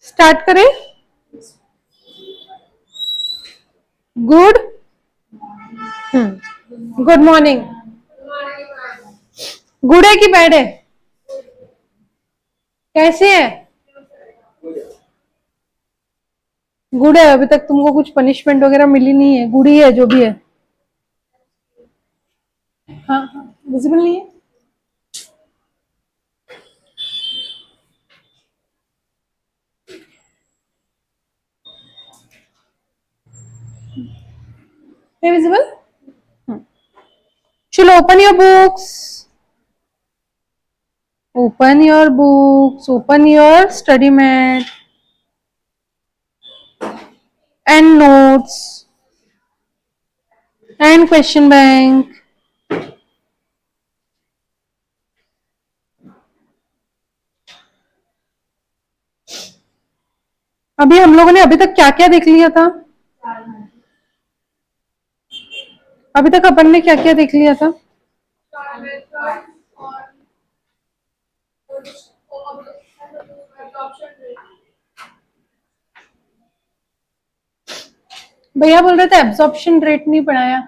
Start करें। Good good morning. Good है कि बैड है? कैसे है? गुड है। अभी तक तुमको कुछ पनिशमेंट वगैरह मिली नहीं है, गुड ही है जो भी है। हाँ हाँ, विजिबल नहीं है। विजिबल। चलो open your books, open your books, open your study mat and notes and question bank. अभी हम लोगों ने अभी तक क्या क्या देख लिया था? अभी तक अपन ने क्या क्या देख लिया था? भैया बोल रहे थे एब्जॉर्प्शन रेट नहीं पढ़ाया।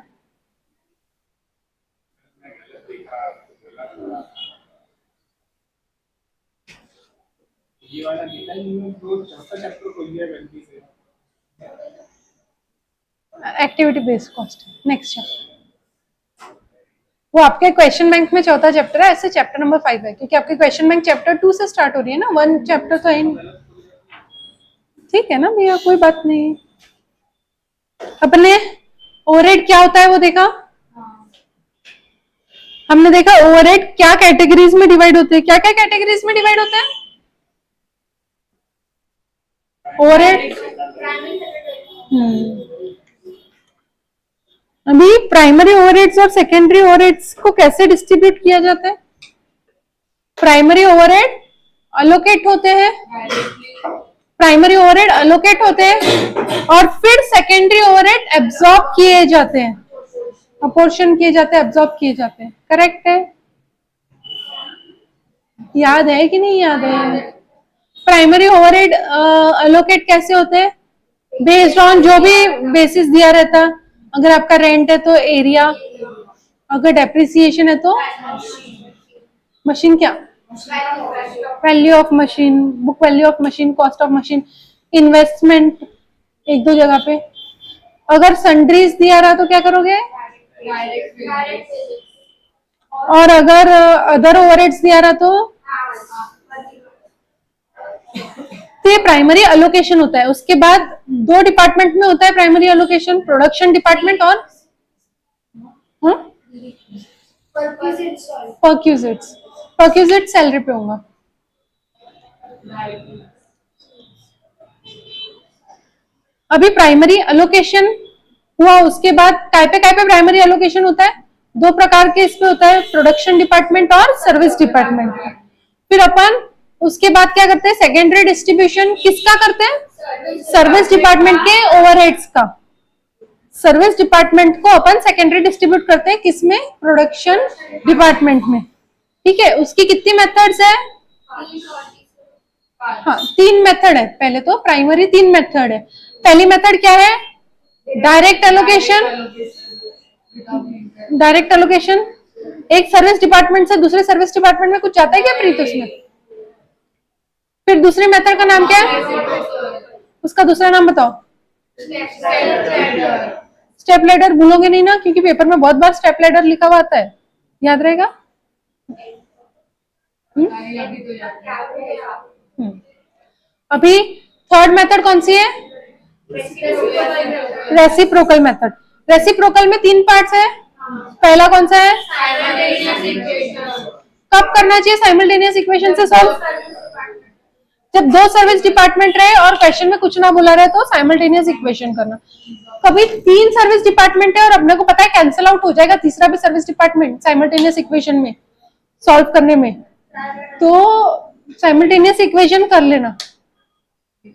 ये वाला चौथा चैप्टर खोल दिया गलती से। Activity based cost next chapter, वो आपके क्वेश्चन बैंक में चौथा चैप्टर है, ऐसे चैप्टर नंबर 5 है क्योंकि आपके क्वेश्चन बैंक चैप्टर 2 से स्टार्ट हो रही है ना, 1 चैप्टर तो है नहीं। ठीक है ना भैया, कोई बात नहीं। अपने ओवरहेड क्या होता है वो देखा? हमने देखा ओवरहेड क्या कैटेगरीज में डिवाइड होते हैं, क्या क्या कैटेगरीज में डिवाइड होते हैं ओवरहेड? अभी प्राइमरी ओवरहेड्स और सेकेंडरी ओवरहेड्स को कैसे डिस्ट्रीब्यूट किया जाता है? प्राइमरी ओवरहेड अलोकेट होते हैं, प्राइमरी ओवरहेड अलोकेट होते हैं और फिर सेकेंडरी ओवरहेड एब्जॉर्ब किए जाते हैं, अपोर्शन किए जाते हैं, एब्जॉर्ब किए जाते हैं। करेक्ट है? याद है कि नहीं याद है? प्राइमरी ओवरहेड अलोकेट कैसे होते हैं? बेस्ड ऑन जो भी बेसिस दिया रहता, अगर आपका रेंट है तो एरिया, अगर डेप्रिसिएशन है तो मशीन क्या, value of machine, book value of machine, cost of machine, investment एक दो जगह पे। अगर सन्ड्रीज दिया रहा तो क्या करोगे? और अगर अदर ओवरहेड्स दिया रहा तो ये प्राइमरी अलोकेशन होता है। उसके बाद दो डिपार्टमेंट में होता है प्राइमरी अलोकेशन, प्रोडक्शन डिपार्टमेंट और परक्यूजिट्स। परक्यूजिट सैलरी पे होगा। अभी प्राइमरी अलोकेशन हुआ, उसके बाद काय पे प्राइमरी अलोकेशन होता है? दो प्रकार के इसमें होता है, प्रोडक्शन डिपार्टमेंट और सर्विस डिपार्टमेंट। फिर अपन उसके बाद क्या करते हैं? सेकेंडरी डिस्ट्रीब्यूशन किसका करते हैं? सर्विस डिपार्टमेंट के ओवरहेड्स का। सर्विस डिपार्टमेंट को अपन सेकेंडरी डिस्ट्रीब्यूट करते हैं किसमें? प्रोडक्शन डिपार्टमेंट में। ठीक है, उसकी कितनी मेथड्स है? हाँ, 3 मेथड है। पहले तो प्राइमरी 3 मेथड है। पहली मेथड क्या है? Direct allocation. डायरेक्ट एलोकेशन, एक सर्विस डिपार्टमेंट से दूसरे सर्विस डिपार्टमेंट में कुछ जाता है क्या प्रीत उसमें? फिर दूसरी मेथड का नाम क्या है? उसका दूसरा नाम बताओ। स्टेप लैडर भूलोगे नहीं ना, क्योंकि पेपर में बहुत बार स्टेप लैडर लिखा हुआ आता है, याद रहेगा? अभी थर्ड मेथड कौन सी है? Reciprocal method. रेसिप्रोकल में 3 पार्ट्स है। पहला कौन सा है? कब करना चाहिए साइमल्टेनियस इक्वेशन से सॉल्व? जब दो सर्विस डिपार्टमेंट रहे और क्वेश्चन में कुछ ना बोला रहे तो साइमल्टेनियस इक्वेशन करना। कभी 3 सर्विस डिपार्टमेंट है और अपने को पता है कैंसिल आउट हो जाएगा तीसरा भी सर्विस डिपार्टमेंट साइमल्टेनियस इक्वेशन में सॉल्व करने में, तो साइमल्टेनियस इक्वेशन कर लेना।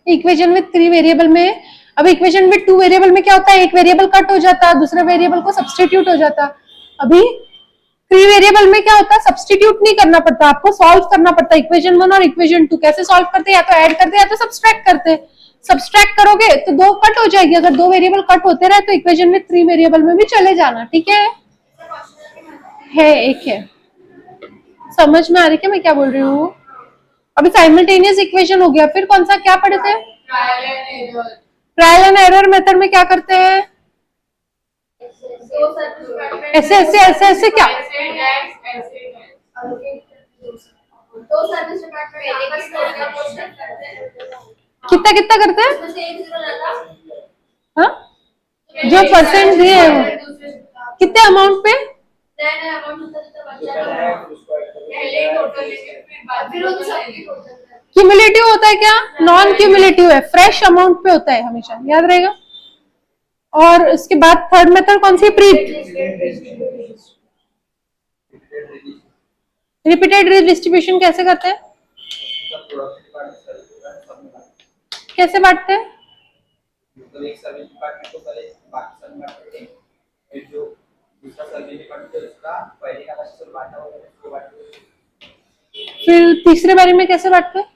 इक्वेशन विद 3 वेरिएबल में, अब इक्वेशन विद 2 वेरिएबल में क्या होता है? एक वेरिएबल कट हो जाता, दूसरे वेरिएबल को सब्सटीट्यूट हो जाता। अभी थ्री वेरिएबल में क्या होता है, सब्सटीट्यूट नहीं करना पड़ता, आपको सॉल्व करना पड़ता है इक्वेशन 1 और इक्वेशन 2। कैसे सॉल्व करते हैं, या तो ऐड करते हैं या तो सब्सट्रैक्ट करते हैं। सब्सट्रैक्ट करोगे तो दो कट हो जाएगी, अगर दो वेरिएबल कट होते रहे तो इक्वेशन में थ्री वेरिएबल में भी चले जाना, ठीक है एक है। समझ में आ रही क्या मैं क्या बोल रही हूँ? अभी साइमल्टेनियस इक्वेशन हो गया, फिर कौन सा क्या पढ़े थे? ट्रायल एंड एरर मेथड में क्या करते हैं? ऐसे ऐसे ऐसे ऐसे क्या? कितना कितना करते हैं? हाँ, जो परसेंट दिए हैं वो कितने अमाउंट पे? क्यूमुलेटिव होता है क्या? नॉन क्यूमुलेटिव है, फ्रेश अमाउंट पे होता है हमेशा, याद रहेगा। और उसके बाद थर्ड मेथड कौन सी? रिपीटेड डिस्ट्रीब्यूशन कैसे करते हैं? कैसे बांटते हैं? एक सर्विस डिपार्टमेंट को पहले बाकी सब बांटते हैं, जो दूसरा सर्विस डिपार्टमेंट है उसका पहले का सब बांटा होगा उसको बांटते। फिर तीसरे बारे में कैसे बांटते हैं?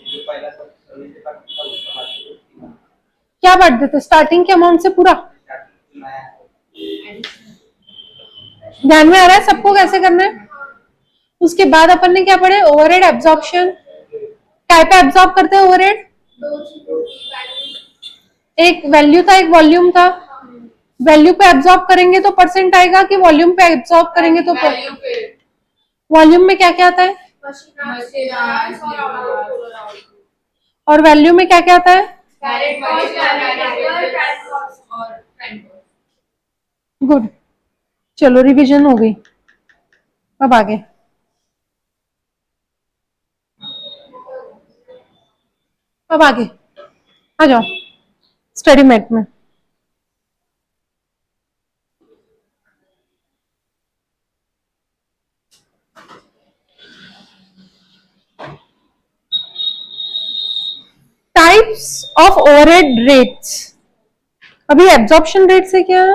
जो पहला सर्विस डिपार्टमेंट था उसका बांटते। क्या बांट देते? स्टार्टिंग के अमाउंट से पूरा? ध्यान में आ रहा है सबको कैसे करना है? उसके बाद अपन ने क्या पढ़े? Overhead absorption. क्या पे एब्जॉर्ब करते हैं ओवरहेड? एक वैल्यू था, एक वॉल्यूम था। वैल्यू पे एब्जॉर्ब करेंगे तो परसेंट आएगा, कि वॉल्यूम पे एब्जॉर्ब करेंगे तो वॉल्यूम में क्या क्या आता है? और वैल्यू में क्या क्या आता है? गुड, चलो रिवीजन हो गई। अब आगे आ जाओ स्टडी मैट में। Types of overhead rates. अभी एब्जॉर्प्शन रेट से क्या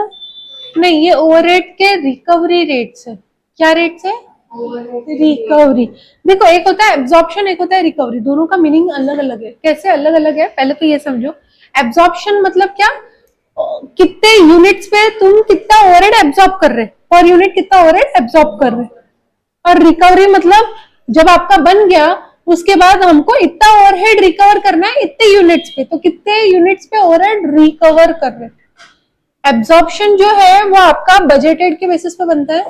नहीं, ये ओवरहेड के रिकवरी रेट्स है। क्या रेट्स है? रिकवरी। देखो, एक होता है एब्जॉर्प्शन, एक होता है रिकवरी, दोनों का मीनिंग अलग अलग है। कैसे अलग अलग है, पहले तो ये समझो। एब्जॉर्प्शन मतलब क्या? कितने यूनिट्स पे तुम कितना ओवरहेड एब्जॉर्ब कर रहे, पर यूनिट कितना ओवरहेड एब्जॉर्ब कर रहे। और रिकवरी मतलब जब आपका बन गया उसके बाद हमको इतना ओवरहेड रिकवर करना है इतने यूनिट्स पे, तो कितने यूनिट्स पे ओवरहेड रिकवर कर रहे। एब्जॉर्प्शन जो है वो आपका बजटेड के बेसिस पे बनता है,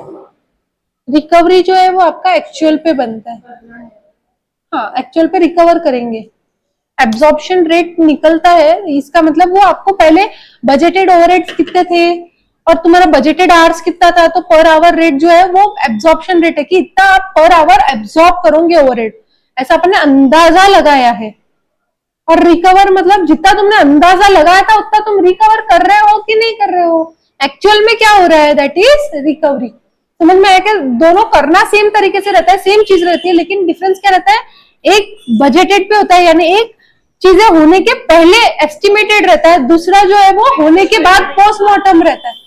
रिकवरी जो है वो आपका एक्चुअल पे बनता है। हाँ, एक्चुअल पे रिकवर करेंगे। एब्जॉर्प्शन रेट निकलता है, इसका मतलब वो आपको पहले बजटेड ओवरहेड्स कितने थे और तुम्हारा बजटेड आवर्स कितना था, तो पर आवर रेट जो है वो एब्जॉर्प्शन रेट है कि इतना आप पर आवर एब्जॉर्ब करोगे ओवरहेड, ऐसा अपन ने अंदाजा लगाया है। और रिकवर मतलब जितना तुमने अंदाजा लगाया था उतना तुम रिकवर कर रहे हो कि नहीं कर रहे हो, एक्चुअल में क्या हो रहा है, दैट इज रिकवरी। समझ में आया कि दोनों करना सेम तरीके से रहता है, सेम चीज रहती है, लेकिन डिफरेंस क्या रहता है? एक बजटेड पे होता है, यानी एक चीजें होने के पहले एस्टिमेटेड रहता है, दूसरा जो है वो होने के बाद पोस्टमार्टम रहता है।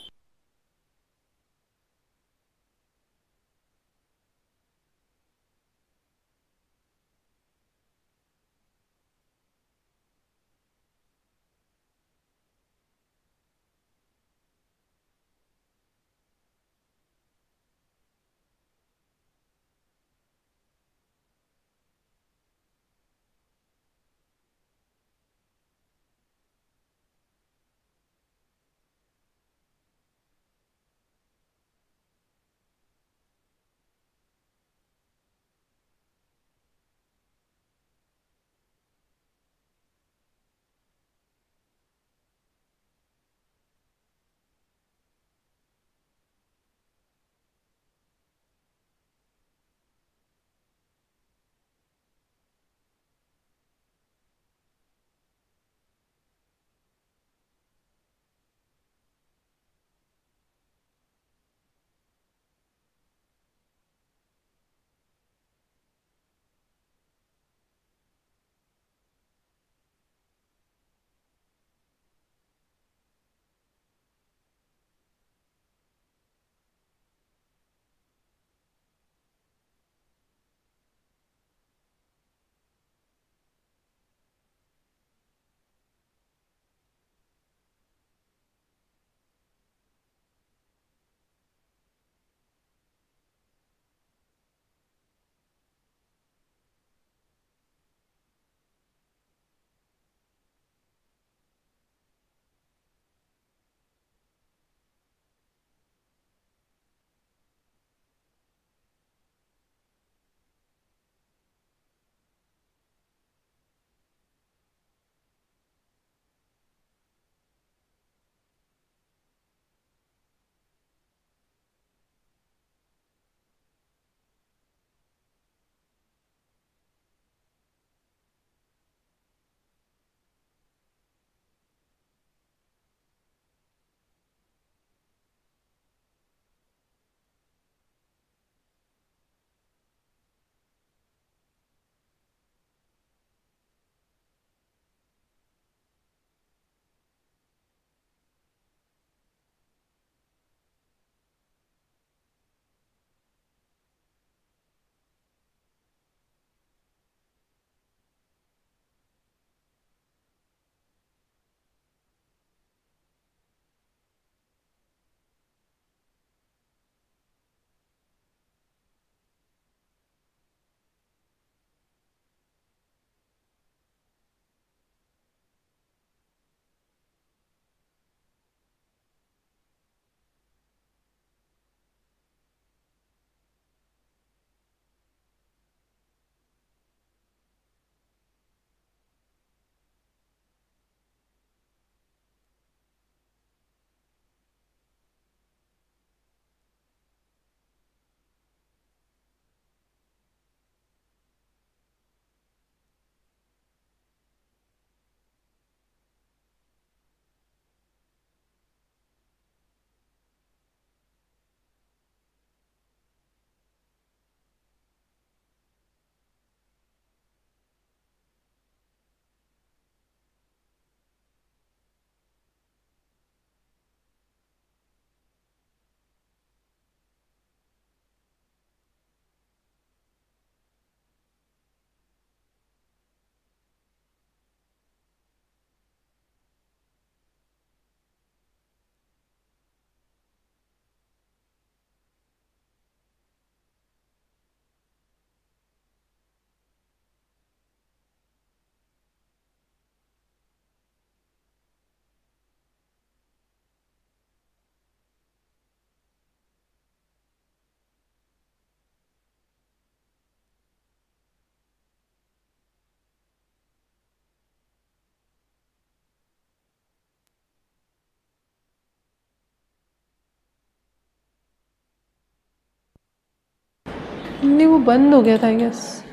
नहीं, वो बंद हो गया था I guess.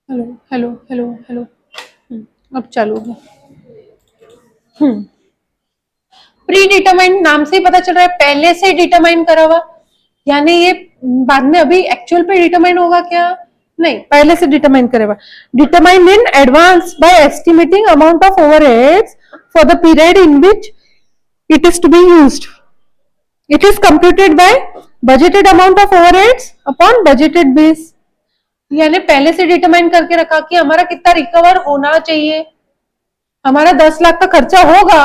Hello hello hello hello. अब चालू हो गया। हम्म। प्री डिटरमाइंड नाम से ही पता चल रहा है पहले से डिटरमाइन करा हुआ, यानी ये बाद में अभी एक्चुअल पे डिटरमाइन होगा क्या? नहीं, पहले से डिटरमाइन करेगा। Determine in advance by estimating amount of overheads for the period in which it is to be used. It is computed by budgeted amount of overheads upon budgeted base. यानी पहले से determine करके रखा कि हमारा कितना recover होना चाहिए। हमारा 10 लाख का खर्चा होगा,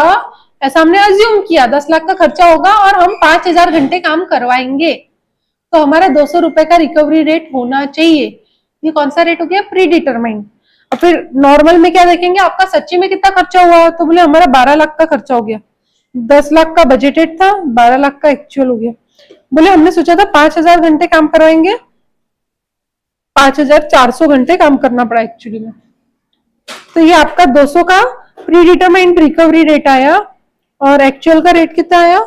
ऐसा हमने अज्यूम किया 10 लाख का खर्चा होगा और हम 5,000 घंटे काम करवाएंगे, तो हमारा 200 रुपए का रिकवरी रेट होना चाहिए। ये कौन सा रेट हो गया? Pre determined. और फिर नॉर्मल में क्या देखेंगे, आपका सच्ची में कितना खर्चा हुआ, तो बोले हमारा 12 लाख का खर्चा हो गया। 10 लाख का बजटेड था, 12 लाख का एक्चुअल हो गया। बोले हमने सोचा था 5,000 घंटे काम करवाएंगे, 5,400 घंटे काम करना पड़ा एक्चुअली में। तो ये आपका 200 का प्री डिटरमाइंड रिकवरी रेट आया, और एक्चुअल का रेट कितना आया?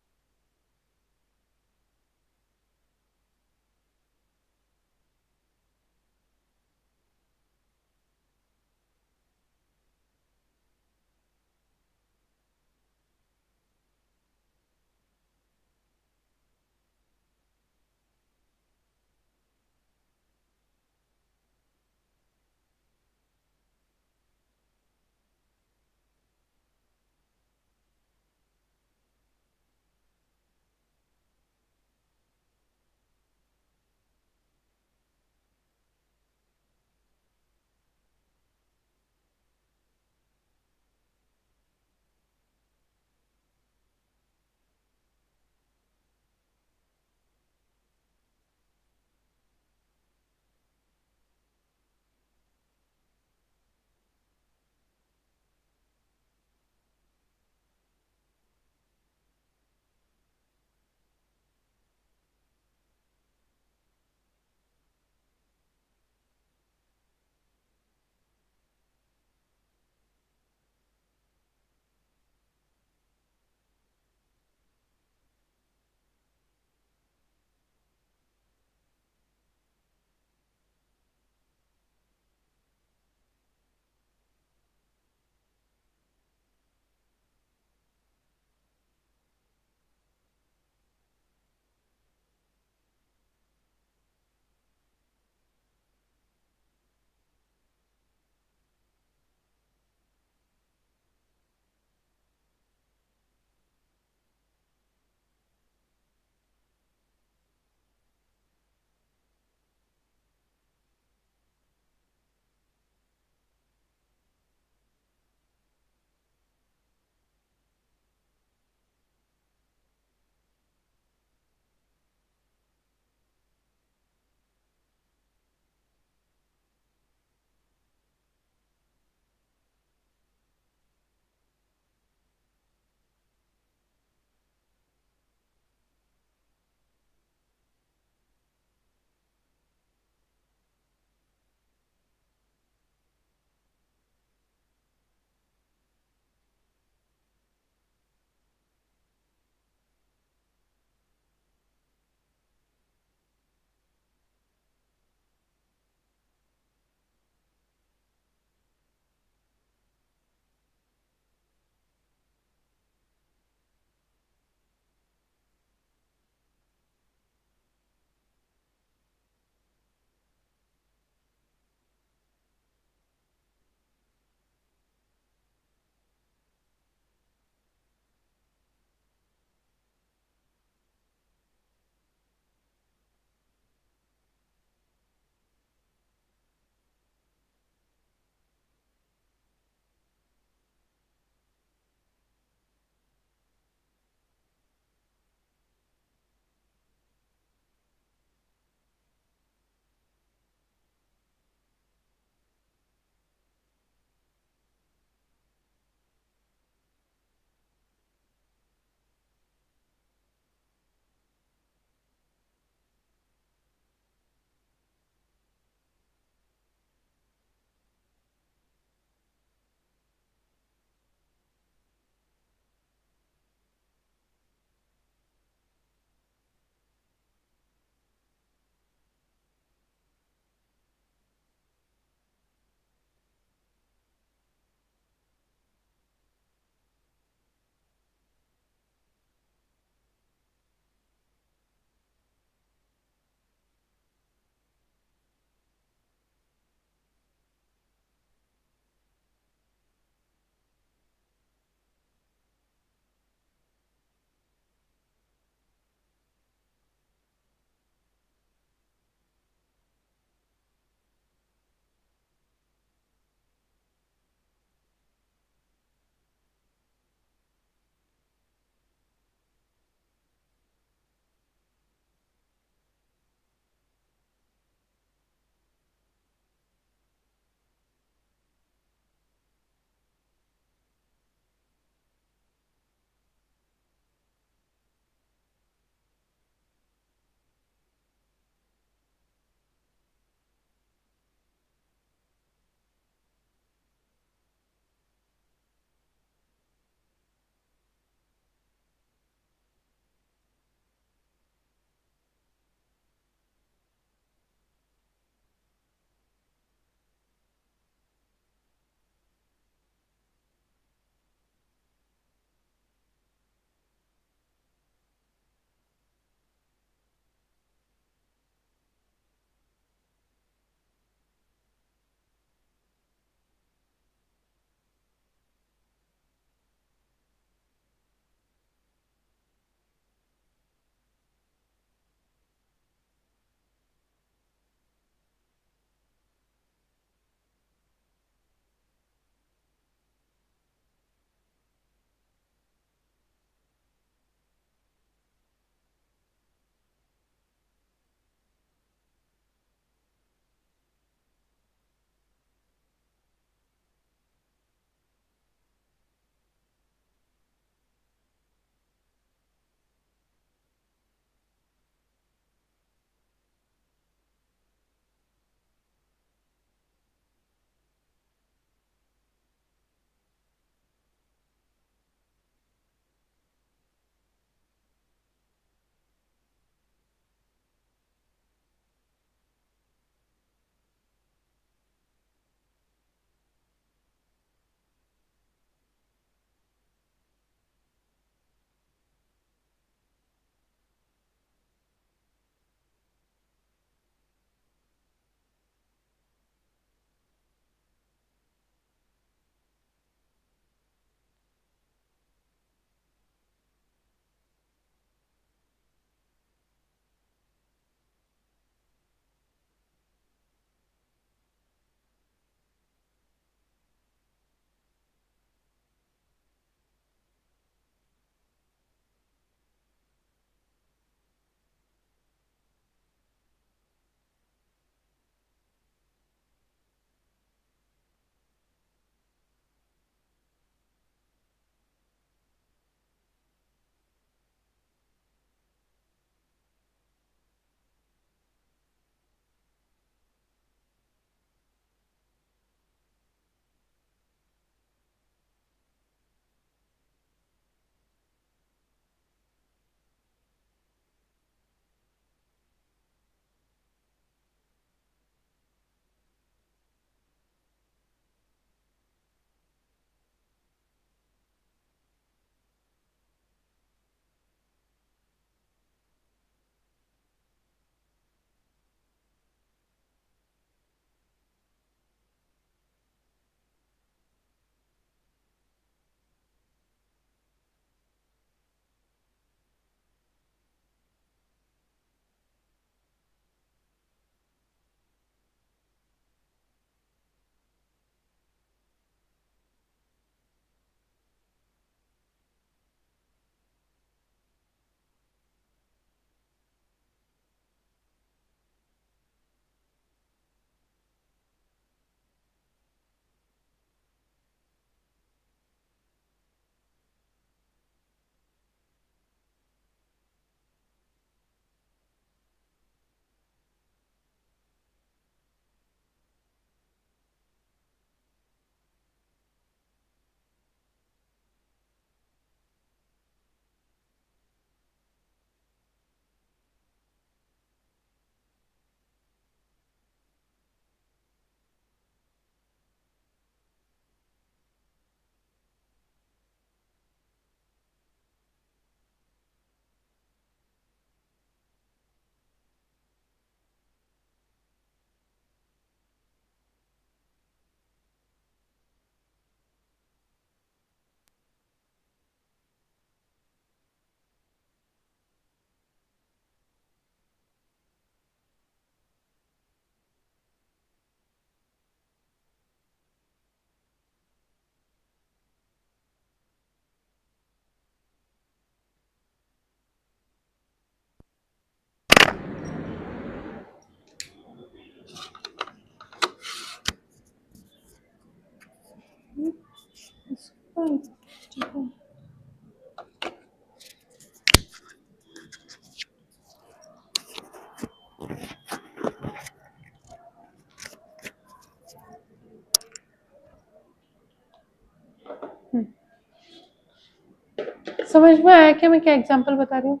समझ में आया क्या मैं क्या एग्जांपल बता रही हूँ?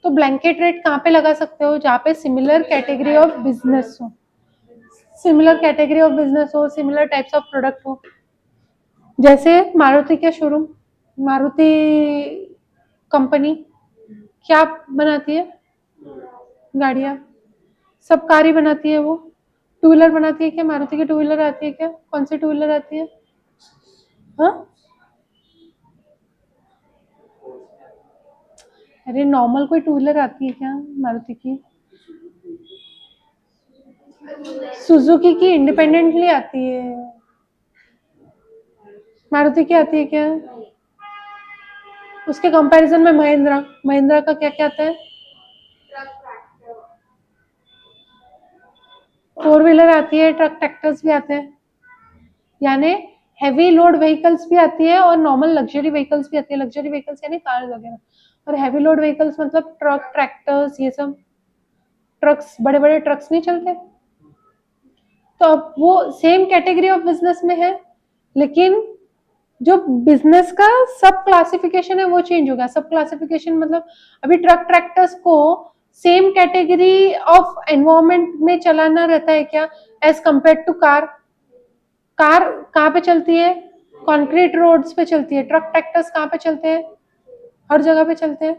तो ब्लैंकेट रेट कहाँ पे लगा सकते हो? जहाँ पे सिमिलर कैटेगरी ऑफ बिजनेस हो, सिमिलर कैटेगरी ऑफ बिजनेस हो, सिमिलर टाइप्स ऑफ प्रोडक्ट हो। जैसे मारुति के शोरूम, मारुति कंपनी क्या बनाती है? गाड़ियाँ, सब कार ही बनाती है वो। टू व्हीलर बनाती है क्या? मारुति की टू व्हीलर आती है क्या? कौन सी टू व्हीलर आती है? हाँ, अरे नॉर्मल कोई टू व्हीलर आती है क्या मारुति की? सुजुकी की इंडिपेंडेंटली आती है। मारुति की आती है क्या? उसके कंपैरिजन में महिंद्रा, महिंद्रा का क्या क्या आता है? फोर व्हीलर आती है, ट्रक ट्रैक्टर्स भी आते हैं, यानी हैवी लोड व्हीकल्स भी आती है और नॉर्मल लग्जरी व्हीकल्स भी आती है। लग्जरी व्हीकल्स यानी कार वगैरह, और हैवी लोड व्हीकल्स मतलब ट्रक ट्रैक्टर्स, ये सब ट्रक्स, बड़े बड़े ट्रक्स नहीं चलते। तो अब वो सेम कैटेगरी ऑफ बिजनेस में है, लेकिन जो बिजनेस का सब क्लासिफिकेशन है वो चेंज होगा। सब क्लासिफिकेशन मतलब अभी ट्रक ट्रैक्टर्स को सेम कैटेगरी ऑफ एनवायरमेंट में चलाना रहता है क्या, as compare to car? Car कहाँ पे चलती है? कंक्रीट रोड्स पे चलती है। ट्रक ट्रैक्टर्स कहाँ पे चलते हैं? हर जगह पे चलते हैं।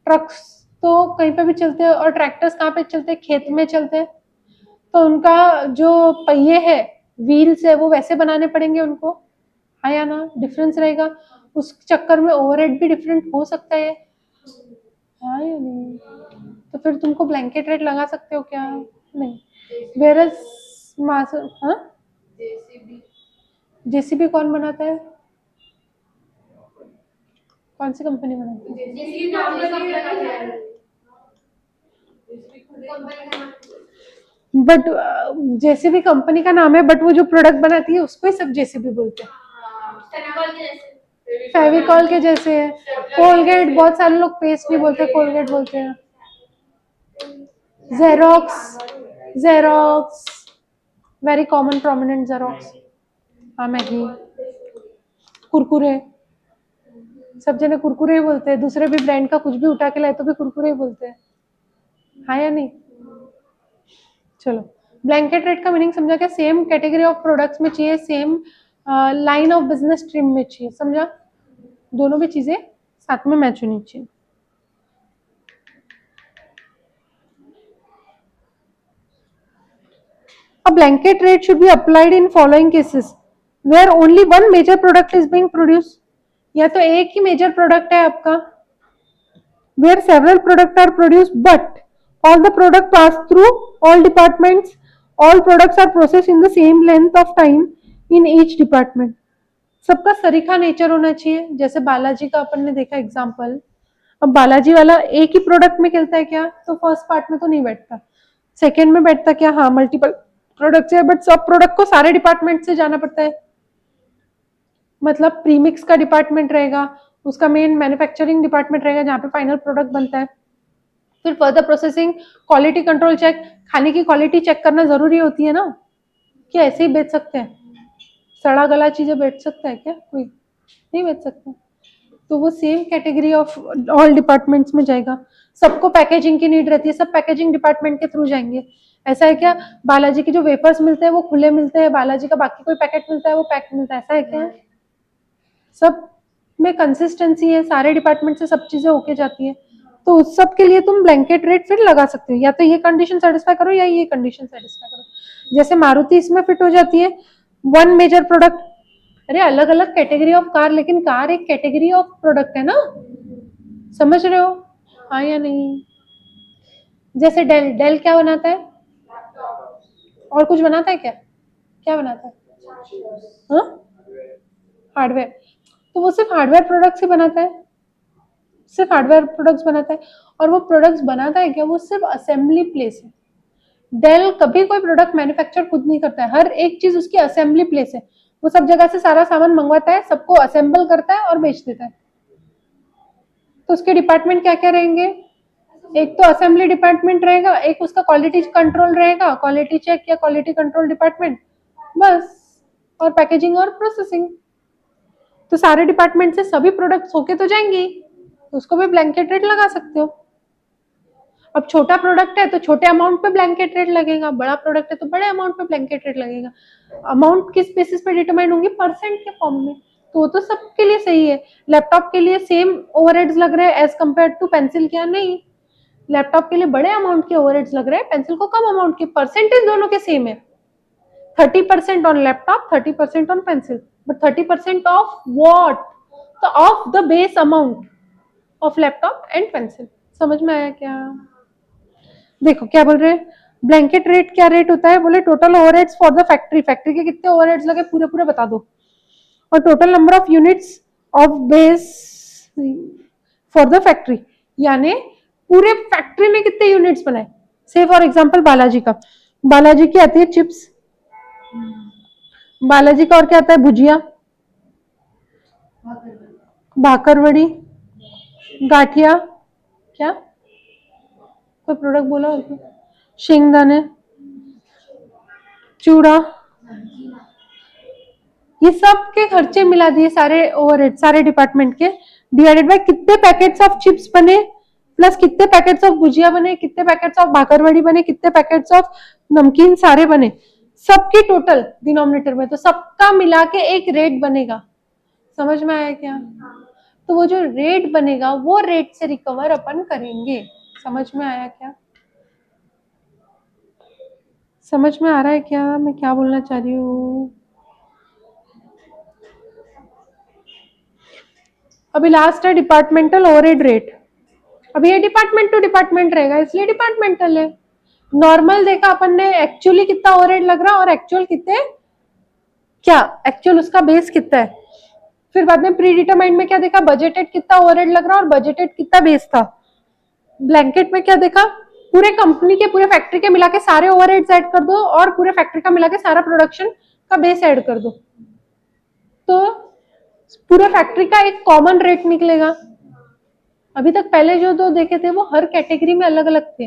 ट्रक्स तो कहीं पे भी चलते हैं, और ट्रैक्टर्स कहाँ पे चलते हैं? खेत में चलते हैं। तो उनका जो पहिए है, व्हील्स है, वो वैसे बनाने पड़ेंगे उनको, हाँ या ना? डिफरेंस रहेगा। उस चक्कर में ओवरहेड भी डिफरेंट हो सकता है, हाँ या नहीं? तो फिर तुमको ब्लैंकेट रेट लगा सकते हो क्या? नहीं। वेरस मास, हाँ, जेसीबी कौन बनाता है? कौन सी कंपनी बनाती है? बट जेसीबी कंपनी का नाम है, बट वो जो प्रोडक्ट बनाती है उसको ही सब जेसीबी बोलते हैं। फेविकॉल के जैसे है। कोलगेट, बहुत सारे लोग पेस्ट नहीं बोलते, कोलगेट बोलते हैं। Xerox, xerox very common prominent xerox. हाँ, मैगी, कुरकुरे, सब जने कुरकुरे ही बोलते हैं। दूसरे भी ब्रांड का कुछ भी उठा के लाए तो भी कुरकुरे ही बोलते हैं, हाँ या नहीं? चलो, ब्लैंकेट रेट का मीनिंग समझा क्या? सेम कैटेगरी ऑफ प्रोडक्ट्स में चाहिए, same line of business stream में चाहिए, समझा? दोनों भी चीजें साथ में मैच होनी चाहिए। A blanket rate should be applied in following cases where only one major product is being produced, या तो एक ही मेजर प्रोडक्ट है आपका, where several products are produced but all the product pass through all departments, all products are processed in the same length of time in each department। सबका सरीखा nature होना चाहिए। जैसे बालाजी का अपन ने देखा एग्जाम्पल, अब बालाजी वाला एक ही प्रोडक्ट में खेलता है क्या? तो फर्स्ट पार्ट में तो नहीं बैठता, सेकेंड में बैठता क्या? हाँ, मल्टीपल प्रोडक्ट है, बट सब प्रोडक्ट को सारे डिपार्टमेंट से जाना पड़ता है। मतलब प्रीमिक्स का डिपार्टमेंट रहेगा, उसका मेन मैन्युफैक्चरिंग डिपार्टमेंट रहेगा जहाँ पे फाइनल प्रोडक्ट बनता है। फिर further processing, quality control check, खाने की क्वालिटी चेक करना जरूरी होती है ना, कि ऐसे ही बेच सकते हैं? सड़ा गला चीजें बेच सकता है क्या कोई? नहीं बेच सकता। तो वो same category of all departments में जाएगा। सबको पैकेजिंग की नीड रहती है, सब पैकेजिंग डिपार्टमेंट के थ्रू जाएंगे। ऐसा है क्या बालाजी के जो वेफर्स मिलते हैं वो खुले मिलते हैं, बालाजी का बाकी कोई पैकेट मिलता है वो पैक मिलता है, ऐसा है क्या? सब में कंसिस्टेंसी है, सारे डिपार्टमेंट से सब चीजें होके जाती है। तो उस सब के लिए तुम ब्लैंकेट रेट फिर लगा सकते हो, या तो ये कंडीशन सेटिस्फाई करो या ये कंडीशन सेटिस्फाई करो। जैसे मारुति इसमें फिट हो जाती है, वन मेजर प्रोडक्ट। अरे अलग अलग कैटेगरी ऑफ कार, लेकिन कार एक कैटेगरी ऑफ प्रोडक्ट है ना, समझ रहे हो? हाँ या नहीं? जैसे डेल, डेल क्या बनाता है? और कुछ बनाता है क्या? क्या बनाता है? हाँ, हार्डवेयर। तो वो सिर्फ हार्डवेयर प्रोडक्ट से बनाता है, सिर्फ हार्डवेयर प्रोडक्ट्स बनाता है। और वो प्रोडक्ट्स बनाता है क्या? वो सिर्फ असेंबली प्लेस है। डेल कभी कोई प्रोडक्ट मैन्युफैक्चर खुद नहीं करता है, हर एक चीज उसकी असेंबली प्लेस है। वो सब जगह से सारा सामान मंगवाता है, सबको असेंबल करता है और बेच देता है। तो उसके डिपार्टमेंट क्या क्या रहेंगे? एक तो असेंबली डिपार्टमेंट रहेगा, एक उसका क्वालिटी कंट्रोल रहेगा, क्वालिटी चेक या क्वालिटी कंट्रोल डिपार्टमेंट, बस। और पैकेजिंग और प्रोसेसिंग। तो सारे डिपार्टमेंट से सभी प्रोडक्ट्स होके तो जाएंगे, उसको भी ब्लैंकेट रेट लगा सकते हो। अब छोटा प्रोडक्ट है तो छोटे अमाउंट पे ब्लैंकेट रेट लगेगा, बड़ा प्रोडक्ट है तो बड़े अमाउंट पे ब्लैंकेट रेट लगेगा। अमाउंट किस बेसिस पे डिटरमाइन होंगी? परसेंट के फॉर्म में। तो सबके लिए सही है। लैपटॉप के लिए सेम ओवरहेड्स लग रहे हैं एज कंपेयर टू पेंसिल, क्या नहीं? लैपटॉप के लिए बड़े अमाउंट के ओवरहेड्स लग रहे हैं, पेंसिल को कम अमाउंट के। परसेंटेज दोनों के सेम है, 30% on laptop, 30% on pencil, but 30% off what? तो off the base amount of laptop and pencil. समझ में आया क्या? देखो क्या बोल रहे हैं, ब्लैंकेट रेट क्या रेट होता है? बोले total overheads for the factory, factory के कितने ओवरहेड्स लगे पूरे पूरे बता दो, और total number of units of base for the factory, यानी पूरे फैक्ट्री में कितने यूनिट्स बनाए। से फॉर एग्जांपल बालाजी का, बालाजी की आती है चिप्स, बालाजी का और क्या आता है? भुजिया, भाकरवड़ी, गाठिया, क्या कोई प्रोडक्ट बोला और क्या? शेंगदाने, चूड़ा, ये सब के खर्चे मिला दिए सारे ओवरहेड, सारे डिपार्टमेंट के, डिवाइडेड बाय कितने पैकेट्स ऑफ चिप्स बने, प्लस कितने पैकेट्स ऑफ भुजिया बने, कितने पैकेट्स ऑफ भाकरवड़ी बने, कितने पैकेट्स ऑफ नमकीन सारे बने, सबकी टोटल डिनोमिनेटर में। तो सबका मिला के एक रेट बनेगा। समझ में आया क्या? तो वो जो रेट बनेगा वो रेट से रिकवर अपन करेंगे। समझ में आया क्या? समझ में आ रहा है क्या मैं क्या बोलना चाह रही हूँ? अभी लास्ट है डिपार्टमेंटल ओवरहेड रेट। अभी ये डिपार्टमेंट टू डिपार्टमेंट रहेगा, इसलिए डिपार्टमेंटल है। नॉर्मल देखा अपन ने एक्चुअली कितना ओवरहेड लग रहा और एक्चुअल कितने, क्या एक्चुअल उसका बेस कितना है। फिर बाद में प्री डिटरमाइंड में क्या देखा? बजटेड कितना ओवरहेड लग रहा और बजटेड कितना बेस था। ब्लैंकेट में क्या देखा? पूरे कंपनी के, पूरे फैक्ट्री के मिला के सारे ओवरहेड्स ऐड कर दो और पूरे फैक्ट्री का मिला के सारा प्रोडक्शन का बेस ऐड कर दो, तो पूरे फैक्ट्री का एक कॉमन रेट निकलेगा। अभी तक पहले जो दो देखे थे वो हर कैटेगरी में अलग अलग थे।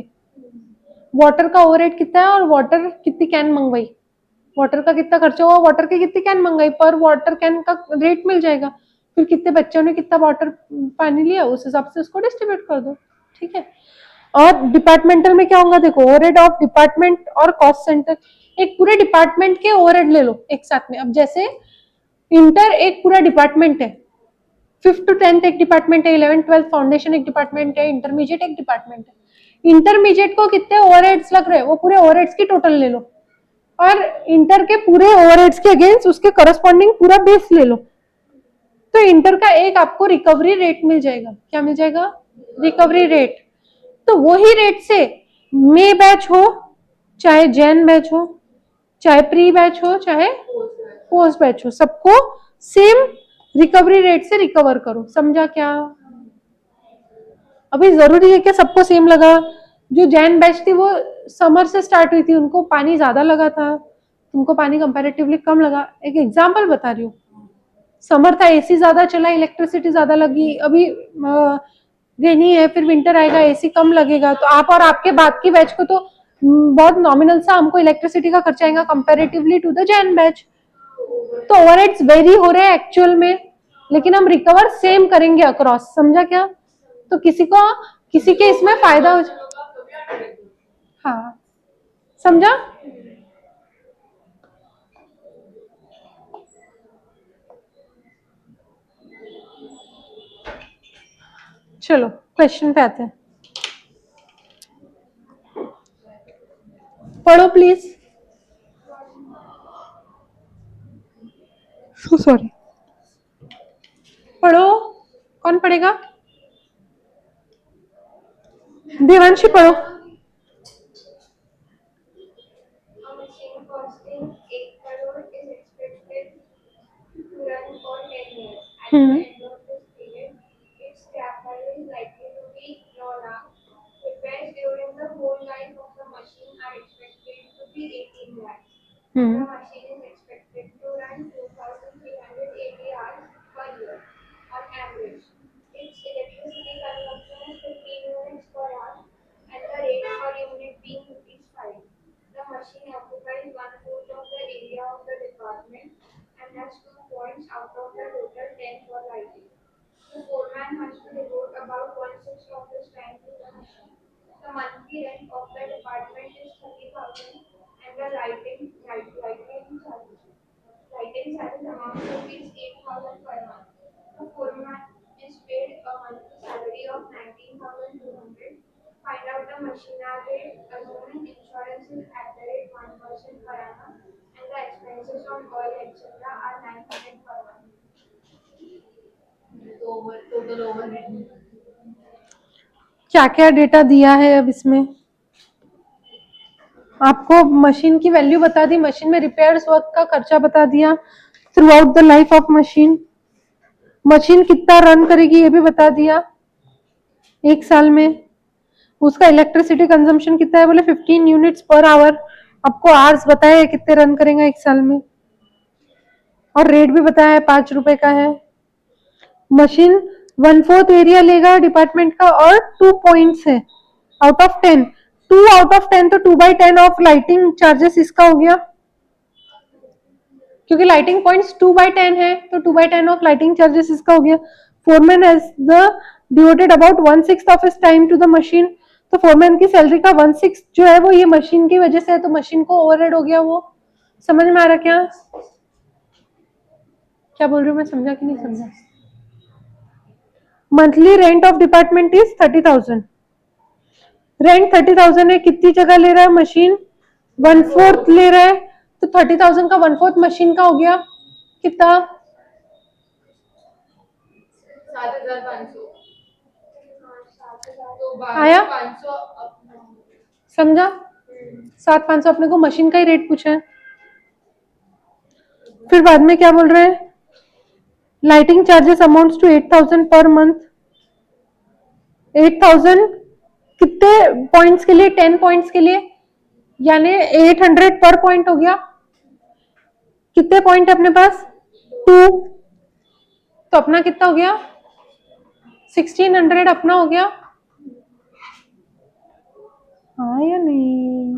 वाटर का ओवरहेड कितना है और वाटर कितनी कैन मंगवाई, वाटर का कितना खर्चा हुआ, वाटर की कितनी कैन मंगाई, पर वाटर कैन का रेट मिल जाएगा। फिर कितने बच्चों ने कितना वाटर पानी लिया, उस हिसाब से उसको डिस्ट्रीब्यूट कर दो। ठीक है। और डिपार्टमेंटल में क्या होगा? देखो, ओवरहेड ऑफ डिपार्टमेंट और कॉस्ट सेंटर। एक पूरे डिपार्टमेंट के ओवरहेड ले लो एक साथ में। अब जैसे इंटर एक पूरा डिपार्टमेंट है, 5th to 10th एक डिपार्टमेंट है, 11th 12th फाउंडेशन एक डिपार्टमेंट है, इंटरमीडिएट एक डिपार्टमेंट है। इंटरमीडिएट को कितने ओवरहेड्स लग रहे हैं वो पूरे ओवरहेड्स की टोटल ले लो, और इंटर के पूरे ओवरहेड्स के अगेंस्ट उसके करस्पॉन्डिंग पूरा बेस ले लो। तो इंटर का एक आपको रिकवरी रेट मिल जाएगा। क्या मिल जाएगा? Recovery rate. तो वही रेट से मे बैच हो, चाहे जैन बैच हो, चाहे प्री बैच हो, चाहे पोस्ट बैच हो, सबको सेम रिकवरी रेट से रिकवर करो। समझा क्या? अभी जरूरी है कि सबको सेम लगा? जो जैन बैच थी वो समर से स्टार्ट हुई थी, उनको पानी ज्यादा लगा था, तुमको पानी कंपैरेटिवली कम लगा। एक एग्जांपल बता रही हूँ। समर था, एसी ज्यादा चला, इलेक्ट्रिसिटी ज्यादा लगी। अभी रेनी है, फिर विंटर आएगा, एसी कम लगेगा। तो आप और आपके बाद की बैच को तो बहुत नॉमिनल सा हमको इलेक्ट्रिसिटी का खर्चा आएगा कंपैरेटिवली टू द जैन बैच। तो ओवरहेड्स वेरी हो रहे हैं एक्चुअल में, लेकिन हम रिकवर सेम करेंगे अक्रॉस। समझा क्या? तो किसी के इसमें फायदा हो। हाँ, समझा? चलो क्वेश्चन पे आते हैं, पढ़ो प्लीज। सॉरी, पढ़ो। कौन पढ़ेगा? देवांशी पढ़ो। हम्म, हम्म, rent of the department is 30,000 and the lighting charges amount to rupees 8,000 per month. The foreman is paid a monthly salary of 19,200. Find out the machinery, assuming insurance is at the rate 1% per annum and the expenses on oil etc. are 900 per month. Total overhead. क्या क्या data दिया है अब इसमें? आपको machine की value बता दी, machine में रिपेयर्स वर्क का खर्चा बता दिया, through out the life of machine, machine कितना रन करेगी ये भी बता दिया एक साल में, उसका इलेक्ट्रिसिटी कंजम्पशन कितना है, बोले 15 यूनिट्स पर आवर, आपको आवर्स बताया है कितने रन करेगा एक साल में, और रेट भी बताया है 5 रुपए का है। मशीन 1/4 एरिया लेगा डिपार्टमेंट का और 2 पॉइंट्स है आउट ऑफ 10, 2 आउट ऑफ 10 तो 2/10 ऑफ लाइटिंग चार्जेस इसका हो गया, क्योंकि लाइटिंग पॉइंट्स 2/10 है तो 2/10 ऑफ लाइटिंग चार्जेस इसका हो गया। Foreman has the devoted about 1/6 of his time to the machine, तो फोरमैन की सैलरी का 1/6 जो है वो ये मशीन की वजह से है, तो मशीन को ओवरहेड हो गया। वो समझ में आ रहा क्या? क्या बोल रही हूँ मैं, समझा कि नहीं समझा? Monthly rent of department is 30,000, rent 30,000 है, कितनी जगह ले रहा है मशीन, 1/4 ले रहा है, तो 30,000 का 1/4 मशीन का हो गया कितना, 7,500 आया? 500 समझा? 7,500 अपने को मशीन का ही रेट पूछा है। फिर बाद में क्या बोल रहे हैं, lighting charges amounts to 8,000 per month, 8,000 कितने पॉइंट्स के लिए, 10 पॉइंट्स के लिए, यानी 800 पर पॉइंट हो गया। कितने पॉइंट है अपने पास, 2, तो अपना कितना हो गया, 1600 अपना हो गया। हाँ या नहीं?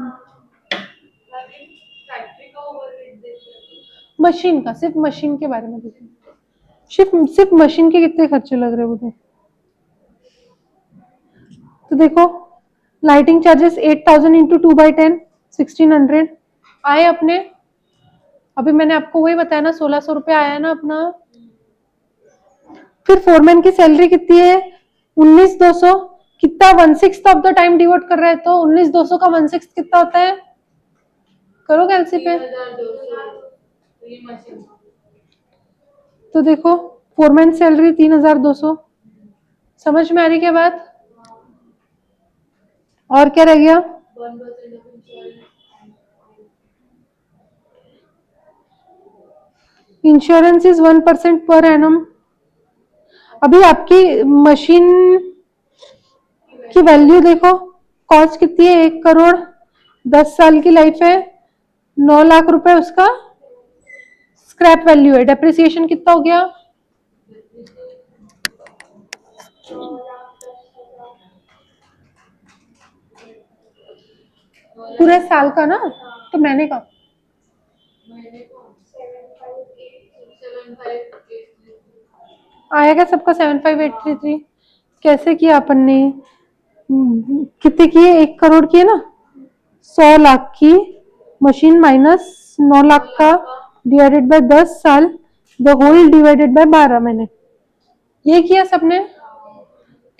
फैक्ट्री का ओवरहेड देते मशीन का, सिर्फ मशीन के बारे में देखो, सिर्फ मशीन के कितने खर्चे लग रहे मुझे, तो देखो लाइटिंग चार्जेस 8,000 इंटू 2/10 1600 आए अपने। अभी मैंने आपको वही बताया ना, 1,600 रुपये आया ना अपना। फिर फोरमैन की सैलरी कितनी है, 19,200, कितना 1/6 ऑफ द टाइम डिवोट कर रहा है, तो 19,200 का 1/6 कितना होता है, करोगे एलसी पे? 3,200 तो देखो फोरमैन सैलरी 3,200, समझ में आ रही क्या बात? और क्या रह गया, 1% of insurance insurance is 1% per annum. अभी आपकी मशीन की वैल्यू देखो, कॉस्ट कितनी है, 1 करोड़, 10 साल की लाइफ है, 9 लाख रुपए उसका स्क्रैप वैल्यू है। डेप्रिसिएशन कितना हो गया, 9 लाख 10,000 पूरे साल का ना, तो मैंने कहा महीने को 7,583 आएगा सबका 75,833। कैसे किया अपन ने, कितने किए, 1 करोड़ किए ना, 100 लाख की मशीन माइनस 9 लाख का डिवाइडेड बाय 10 साल, द होल डिवाइडेड बाय 12 महीने, ये किया सबने।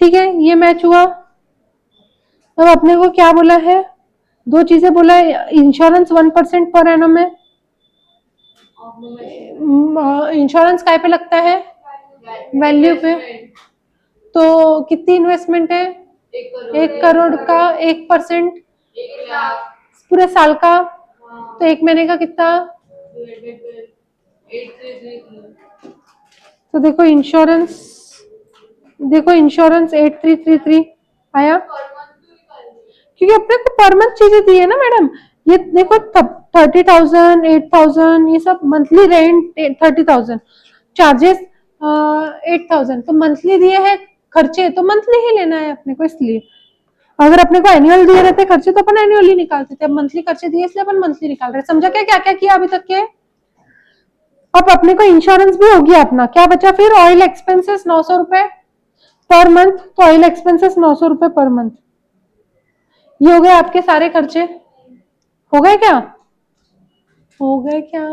ठीक है, ये मैच हुआ। अब अपने को क्या बोला है, 2 चीजें बोला है, इंश्योरेंस 1% पर एनम है, इंश्योरेंस काय पे लगता है, वैल्यू पे, तो कितनी इन्वेस्टमेंट है, 1 करोड़ का 1%, 1 लाख पूरे साल का, तो 1 महीने का कितना, डिवाइडेड बाय 8,333 तो देखो इंश्योरेंस 8333 आया, क्योंकि अपने को पर मंथ चीजें दी है ना मैडम। ये देखो 30,000 8,000 ये सब मंथली, रेंट 30,000, चार्जेस 8,000, तो मंथली दिए हैं खर्चे, तो मंथली ही लेना है अपने को। इसलिए अगर अपने को एनुअल दिए रहते खर्चे तो अपन एनुअली निकालते थे, अब मंथली खर्चे दिए इसलिए अपन मंथली निकाल रहे। समझा क्या क्या किया अभी तक के? अब अपने को इंश्योरेंस भी हो गया अपना, क्या बचा फिर, ऑयल एक्सपेंसेस 900 रुपए पर मंथ, तो ऑयल एक्सपेंसेस 900 रुपए पर मंथ, ये हो गए आपके सारे खर्चे, हो गए क्या, हो गए क्या?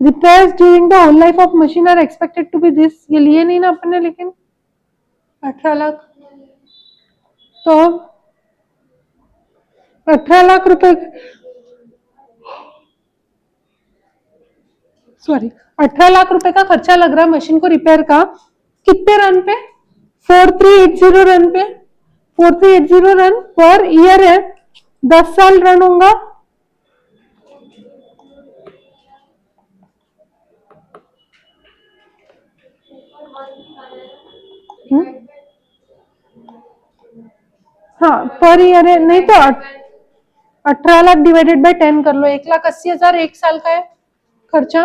Repairs during the whole life of machine are expected to be this, ये लिए नहीं ना अपने, लेकिन 18 लाख, तो 18 लाख रुपए, सॉरी 18 लाख रुपए का खर्चा लग रहा है मशीन को रिपेयर का, कितने रन पे, 4380 रन पे, 4380 रन पर ईयर है, 10 साल रन होगा, हाँ पर ईयर है, नहीं तो 18 लाख डिवाइडेड बाय 10 कर लो, 1,80,000 एक साल का है खर्चा।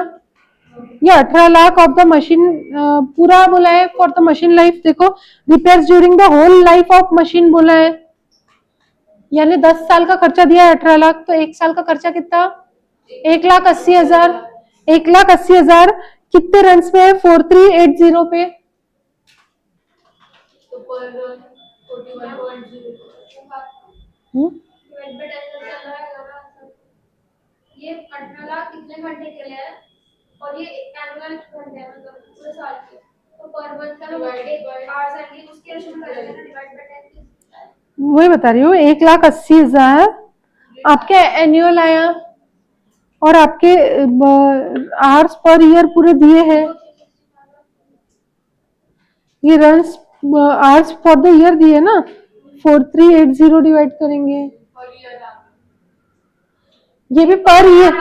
ये 18 लाख ऑफ द मशीन पूरा बोला है फॉर द मशीन लाइफ, देखो repairs during the whole life of machine बोला है, यानी 10 साल का खर्चा दिया है 18 लाख, तो एक साल का खर्चा कितना, 1,80,000, 1,80,000 कितने रन पे है, 4380 पे, तो पर 41.0 ये 18 लाख कितने घंटे के लिए है, और ये एनुअल घंटे है, मतलब पूरे साल के, तो पर मंथ का Divided by- आवर्स आएंगे, उसके रेशो में करेंगे ना, डिवाइड बाय 10। वही बता रही हूँ, 1,80,000 आपके एनुअल आया, और आपके आवर्स पर ईयर पूरे दिए हैं, ये runs hours for the year दिए ना, 4380 डिवाइड करेंगे, पर ईयर आ ये भी पर ईयर,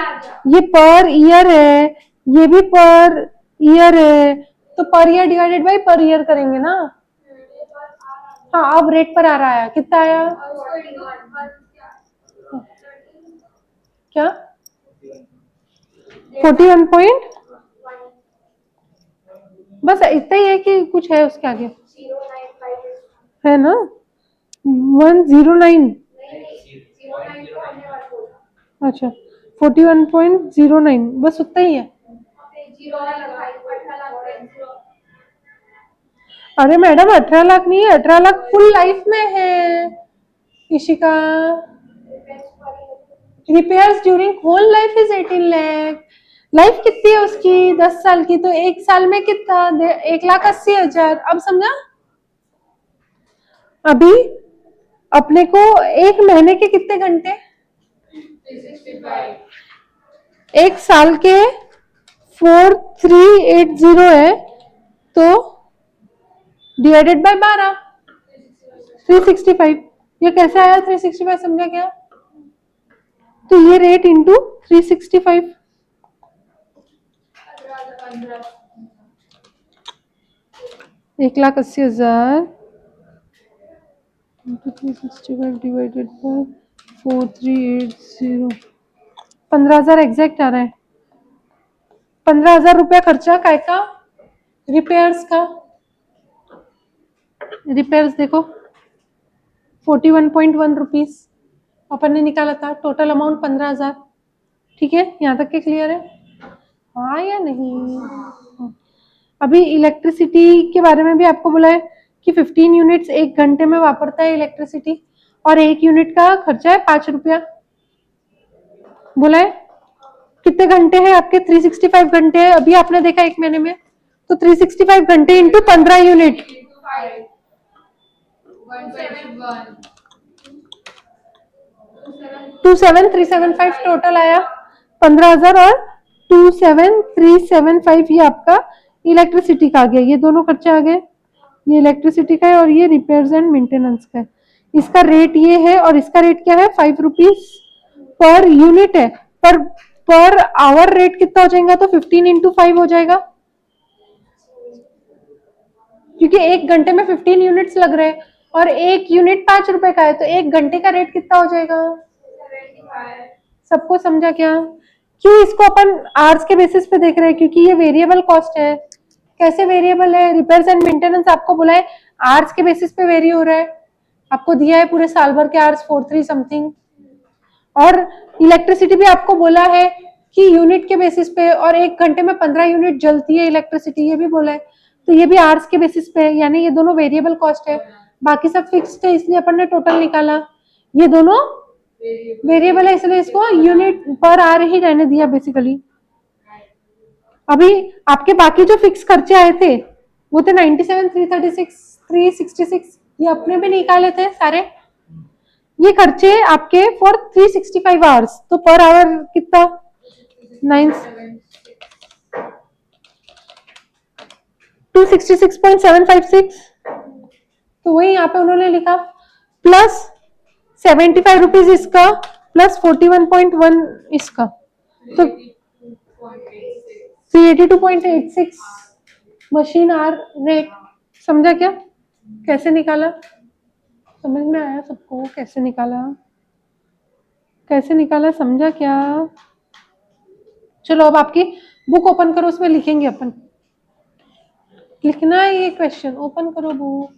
ये पर ईयर है, ये भी पर ईयर है, तो per year divided by per year करेंगे ना, हाँ अब रेट पर आ रहा है, कितना आया, क्या 41 पॉइंट, बस इतना ही है कि कुछ है उसके आगे, 095 है ना 109, अच्छा 41.09, बस उतना ही है। अरे मैडम 18 लाख नहीं है, 18 लाख फुल लाइफ में है Ishika, repairs during whole life is 18 lakh, life कितनी है उसकी 10 साल की, तो एक साल में कितना, 1,80,000, अब समझा, अभी अपने को एक महीने के कितने घंटे, 365 एक साल के 4380 है, तो डिवाइडेड बाय 12, 365, ये कैसे आया 365, समझा क्या, तो ये rate into 365, 1,80,000 into 365 divided by 4380, 15,000 exact आ रहा है, 15,000 रुपया खर्चा काय का, रिपेयर्स का, रिपेयर्स देखो 41.1 रुपीज अपन ने निकाला था, टोटल अमाउंट 15,000, ठीक है, यहाँ तक के क्लियर है, हाँ या नहीं। अभी इलेक्ट्रिसिटी के बारे में भी आपको बोला है कि 15 यूनिट्स एक घंटे में वापरता है इलेक्ट्रिसिटी, और एक यूनिट का खर्चा है 5 रुपया, बोला है कितने घंटे हैं आपके, 365 घंटे है, अभी आपने देखा एक महीने में, तो 365 घंटे इंटू 15 यूनिट, 121 27375 टोटल आया, 15,000 और 27375 ये आपका इलेक्ट्रिसिटी का आ गया, ये दोनों खर्चे आ गए, ये इलेक्ट्रिसिटी का है और ये रिपेयर्स एंड मेंटेनेंस का है, इसका रेट ये है, और इसका रेट क्या है 5 रुपीज पर यूनिट है, पर आवर रेट कितना हो जाएगा, तो 15 इंटू 5 हो जाएगा, क्योंकि एक घंटे में 15 यूनिट्स लग रहे हैं, और एक यूनिट 5 रुपए का है, तो एक घंटे का रेट कितना हो जाएगा, सबको समझा क्या, क्यों इसको अपन आवर्स के बेसिस पे देख रहे हैं, क्योंकि ये वेरिएबल कॉस्ट है, कैसे वेरिएबल है, रिपेयर्स एंड मेंटेनेंस आपको बोला है आवर्स के बेसिस पे वेरी हो रहा है, आपको दिया है पूरे साल भर के आवर्स 43 समथिंग, और इलेक्ट्रिसिटी भी आपको बोला है कि यूनिट के बेसिस पे, और एक घंटे में 15 यूनिट जलती है इलेक्ट्रिसिटी, ये भी बोला है, तो ये भी आवर्स के बेसिस पे है, यानी ये दोनों वेरिएबल कॉस्ट है, बाकी सब फिक्स्ड है इसलिए अपन ने टोटल निकाला। ये दोनों वेरिएबल है इसलिए इसको यूनिट पर आवर ही रहने दिया बेसिकली। अभी आपके बाकी जो फिक्स खर्चे आए थे वो थे 97, 336, 366, ये अपने भी निकाले थे सारे। ये खर्चे आपके फॉर 365 आवर्स, तो पर आवर कितना 9 266.756, तो वही यहाँ पे उन्होंने लिखा प्लस 75 रुपीज इसका प्लस 41.1 इसका, तो 382.86 मशीन आर रेट। समझा क्या कैसे निकाला? समझ में आया सबको कैसे निकाला? कैसे निकाला समझा क्या? चलो अब आपकी बुक ओपन करो, उसमें लिखेंगे अपन। लिखना है ये क्वेश्चन, ओपन करो बुक।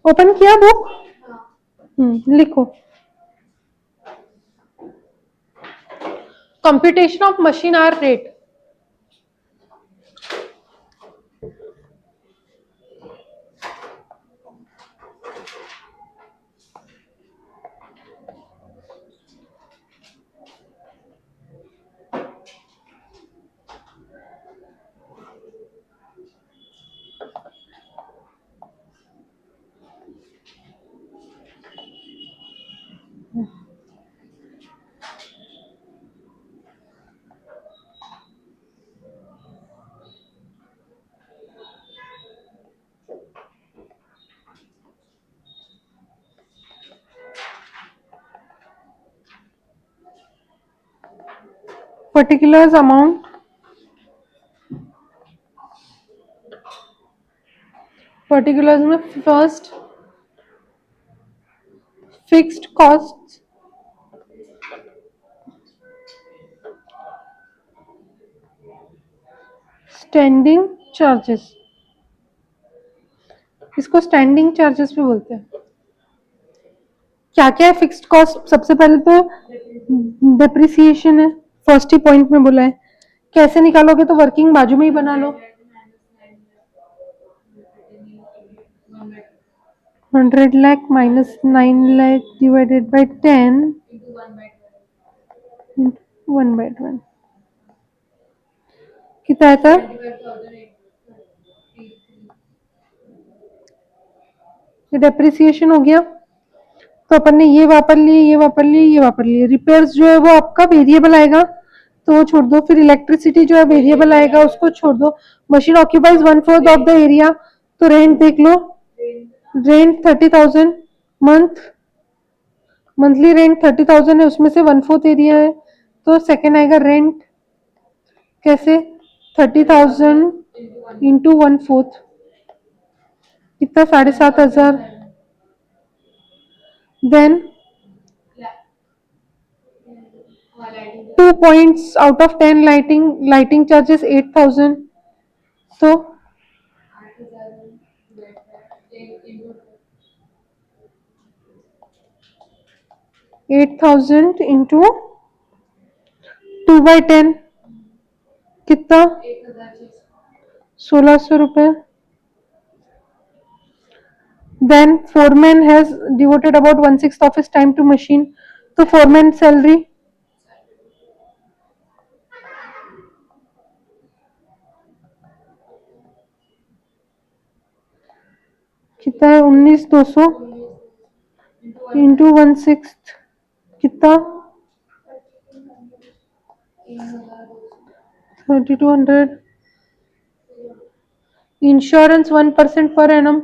ओपन किया बुक? लिखो computation of machine hour rate. Particulars amount, particulars में first fixed cost, standing charges, इसको स्टैंडिंग चार्जेस भी बोलते हैं। क्या क्या है फिक्स्ड कॉस्ट? सबसे पहले तो डेप्रिसिएशन है, फर्स्ट ही पॉइंट में बोला है। कैसे निकालोगे? तो वर्किंग बाजू में ही बना लो। 100 lakh minus 9 lakh divided by 10 1 by 12 कितना आता है? ये डेप्रिसिएशन हो गया। तो अपन ने ये वापर लिए, ये वापर लिए, ये वापर लिए। रिपेयर्स जो है वो आपका वेरिएबल आएगा तो वो छोड़ दो। फिर इलेक्ट्रिसिटी जो है वेरिएबल आएगा, उसको छोड़ दो। Machine occupies 1/4 of the area, तो रेंट देख लो। रेंट 30,000 मंथ, मंथली रेंट 30,000 है, उसमें से 1/4 एरिया है, तो सेकेंड आएगा रेंट। कैसे? 30,000 इंटू 1/4 कितना? 7,500। Then 2 points out of 10 lighting charges 8,000, so 8,000 into 2 by 10 कितना? 1,600 रुपए। Then foreman has devoted about 1/6 of his time to machine, तो foreman salary कितना है? 19,200 इंटू 1/6 कितना? 3,200। Insurance 1% per annum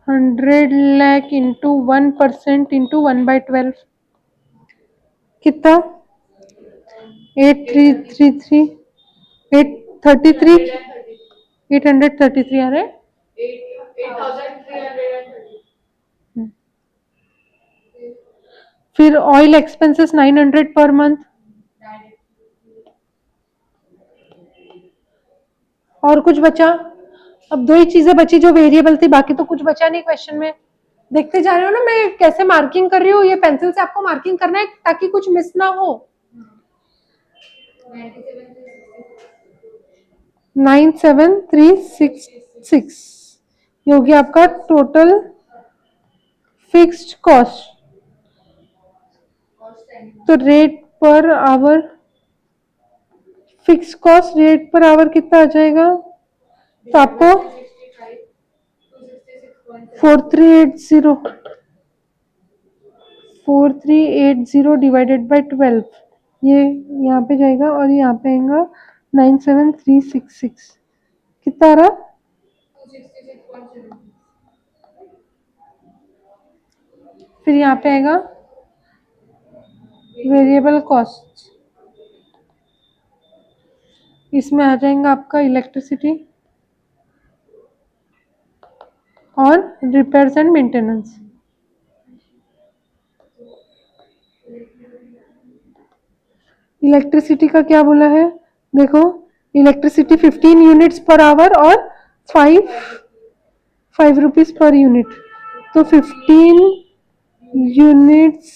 100 lakh into 1% into 1/12 कितना? 8,333 833 833 अरे 8,330। फिर ऑयल एक्सपेंसेस 900 पर मंथ, और कुछ बचा? अब दो ही चीजें बची जो वेरिएबल थी, बाकी तो कुछ बचा नहीं क्वेश्चन में। देखते जा रहे हो ना मैं कैसे मार्किंग कर रही हूँ, ये पेंसिल से आपको मार्किंग करना है ताकि कुछ मिस ना हो। 97,366 ये हो गया आपका टोटल फिक्स्ड कॉस्ट। तो rate per our, fix cost rate per hour कितना आ जाएगा? तो आपको 4380 4380 डिवाइडेड बाय 12 ये यहाँ पे जाएगा और यहाँ पे आएगा 97366 कितना आ रहा? फिर यहाँ पे आएगा वेरिएबल कॉस्ट, इसमें आ जाएगा आपका इलेक्ट्रिसिटी और रिपेयर्स एंड मेंटेनेंस। इलेक्ट्रिसिटी का क्या बोला है? देखो इलेक्ट्रिसिटी 15 यूनिट्स पर आवर और 5 रुपीज पर यूनिट, तो 15 units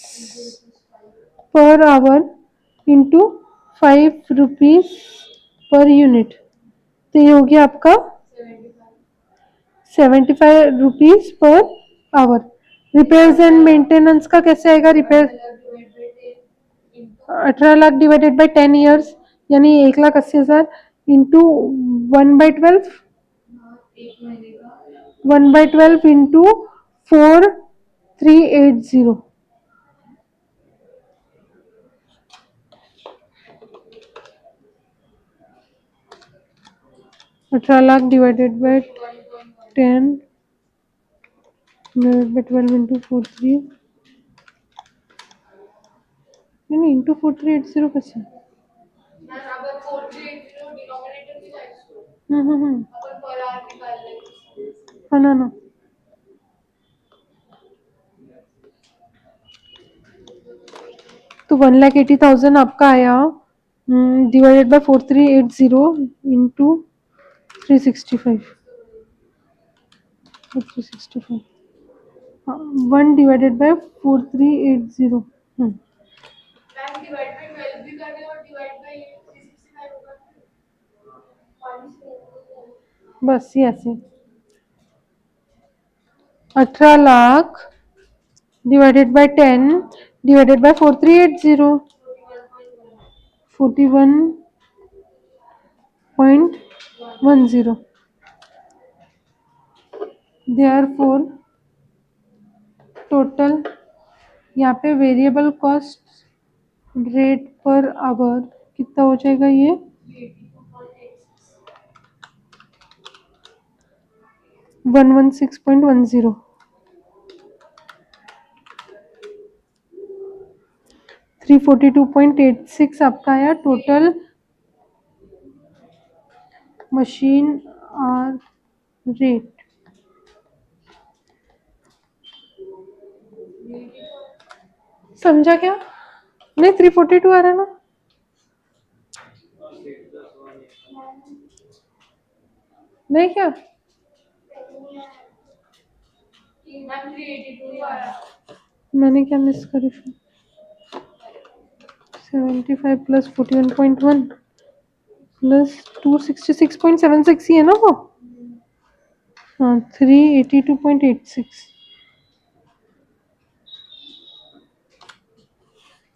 per hour into 5 rupees per unit, तो ये हो गया आपका 75 rupees per our. Repairs and maintenance का कैसे आएगा? Repair 18 lakh divided by 10 years यानी 1,80,000 into 1/12 1/12 into 4380 18 lakh divided by 10 divided by 12 into 43 नहीं इंटू 4380 कैसे? हाँ ना तो 1,80,000 आपका आया डिवाइडेड बाय 4380 इंटू 365 हाँ 1 डिवाइडेड बाय 4380 बस ये ऐसे 18 lakh divided by 10 divided by 4380 41.10 therefore total यहाँ पे variable cost rate per hour कितना हो जाएगा? ये 116.10 342.86 आपका आया टोटल मशीन आर रेट। समझा क्या? नहीं 342 आ रहा है ना? नहीं क्या? मैंने क्या मिस करी फिर? 75 प्लस 41.1 प्लस 266.76 ही है ना वो? हाँ 382.86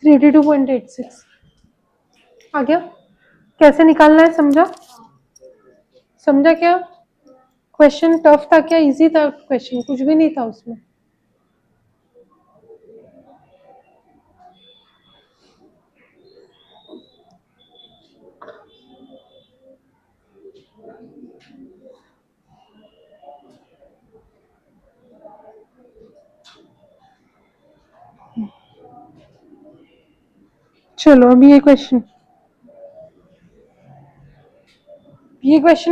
382.86 आ गया। कैसे निकालना है समझा? समझा क्या? क्वेश्चन टफ था क्या इजी था? क्वेश्चन कुछ भी नहीं था उसमें। चलो अभी ये क्वेश्चन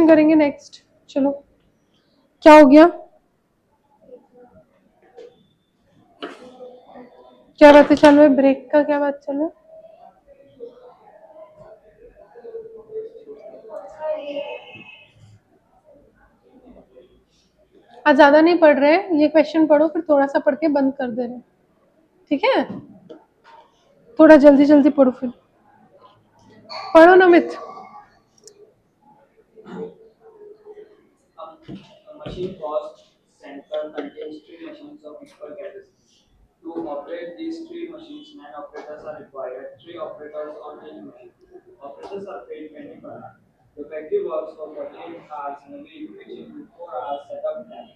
करेंगे नेक्स्ट। चलो क्या हो गया? क्या बातें चालू है? ब्रेक का क्या बात चालू है? आज ज्यादा नहीं पढ़ रहे हैं, ये क्वेश्चन पढ़ो फिर थोड़ा सा पढ़ के बंद कर दे रहे, ठीक है? थोड़ा जल्दी जल्दी पढ़ो, फिर पढ़ो Namit. A machine cost center contains three machines of equal capacity. To operate these three machines, 9 operators are required. 3 operators on each machine. Operators are paid 20 per hour. The factory works for 48 hours in a week, which includes 4 hours setup time.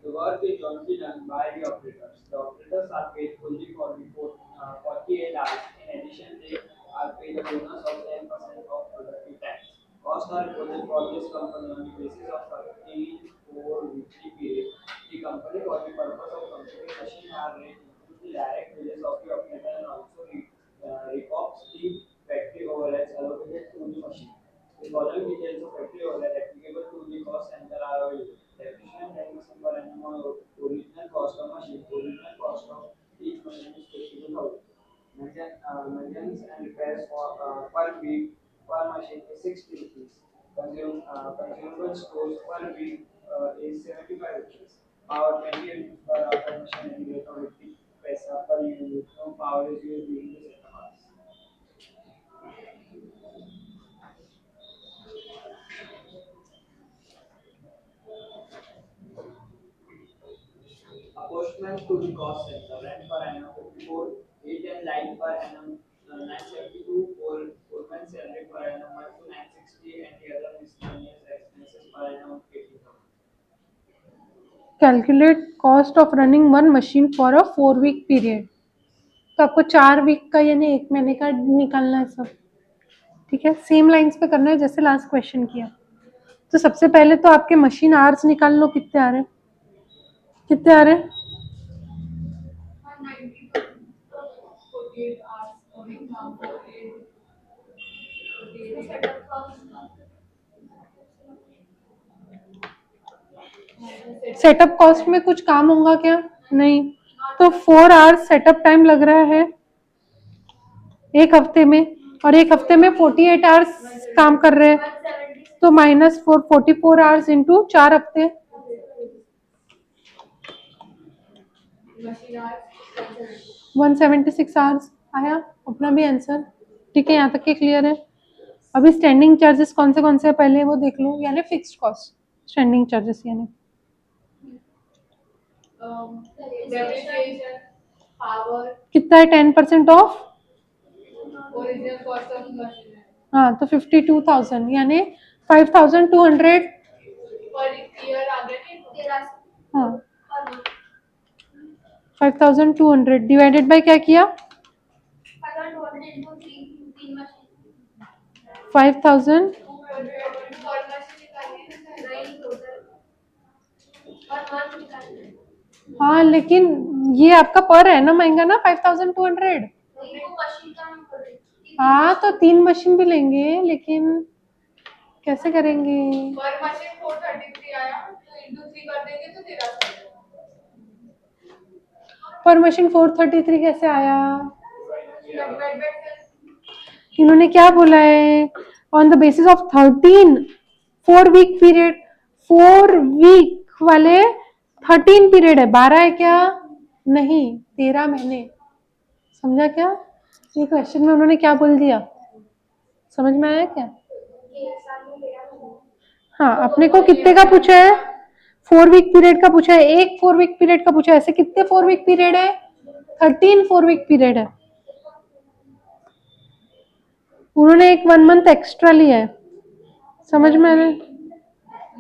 The work is jointly done by the operators. The operators are paid fully for the 48 hours. In addition, they are paid a bonus of 10% of productive time. Costs are reported for this company on the basis of 34 weekly period. The company, for the purpose of computing machine hour rate, includes the direct wages of the operator and also recoupes the factory overheads allocated to the machine. The following details of factory overhead applicable to the cost center are available. Depreciation and machine per annum on original cost of machine. Original cost of each machine is 52,000. Maintenance and repairs for per week per machine is 60 rupees. Consumable stores per week is 75 rupees. Power 28 rupees per hour per machine and rate of 50 paisa per unit. No power is used during the setup hours. Apportionment to the cost center. Rent per annum 54, heat and light per annum 972, foreman salary per annum 1 to 960, and the other miscellaneous expenses per annum 18,000. Calculate cost of running one machine for a 4 week period. तो आपको 4 week का यानी 1 महीने का निकालना है सब, ठीक है? सेम लाइंस पे करना है जैसे लास्ट क्वेश्चन किया। तो सबसे पहले तो आपके मशीन आवर्स निकाल लो, कितने आ रहे हैं, कितने आ रहे हैं? 48 hours a week काम करते हैं, सेटअप कॉस्ट सेटअप कॉस्ट में कुछ काम होगा क्या? नहीं। तो 4 आवर्स सेटअप टाइम लग रहा है एक हफ्ते में, और एक हफ्ते में 48 आवर्स काम कर रहे हैं, 176 तो -4 44 आवर्स इंटू 4 हफ्ते, मशीन आवर्स 176 आवर्स आया अपना भी आंसर, ठीक है? यहाँ तक के क्लियर है? अभी स्टैंडिंग चार्जेस कौन से हैं पहले वो देख लो, यानी फिक्स्ड कॉस्ट, स्टैंडिंग चार्जेस यानी डेप्रिसिएशन, पावर, कितना है? 10% of, original cost of machine है हाँ, तो 52,000 यानी 5,200, पर ईयर आ गया नहीं 13 हाँ, पर मंथ 5,200 डिवाइडेड बाय क्या किया? 500 into 3 मशीन 5,000, पर मशीन निकालनी है नहीं टोटल पर मंथ निकालना है। हाँ, लेकिन ये आपका पर है ना महंगा ना 5,200, नहीं वो मशीन का हम कर रहे हैं। हाँ, तो 3 मशीन भी लेंगे, लेकिन कैसे करेंगे? पर मशीन 433 आया तो इंटू 3 कर देंगे तो 1300 पर मशीन 433 कैसे आया? डिवाइड बाय इन्होंने क्या बोला है? On the basis of 13 4 week period, 4 week वाले 13 पीरियड है, 12 है क्या? नहीं, 13 महीने। समझा क्या? ये क्वेश्चन में उन्होंने क्या बोल दिया, समझ में आया क्या? एक साल में 13 महीने हाँ, अपने को कितने का पूछा है? 4 वीक पीरियड का पूछा है, एक 4 वीक पीरियड का पूछा है। ऐसे कितने 4 वीक पीरियड है? 13 4 वीक पीरियड है। उन्होंने एक 1 मंथ एक्स्ट्रा लिया है, समझ में आया?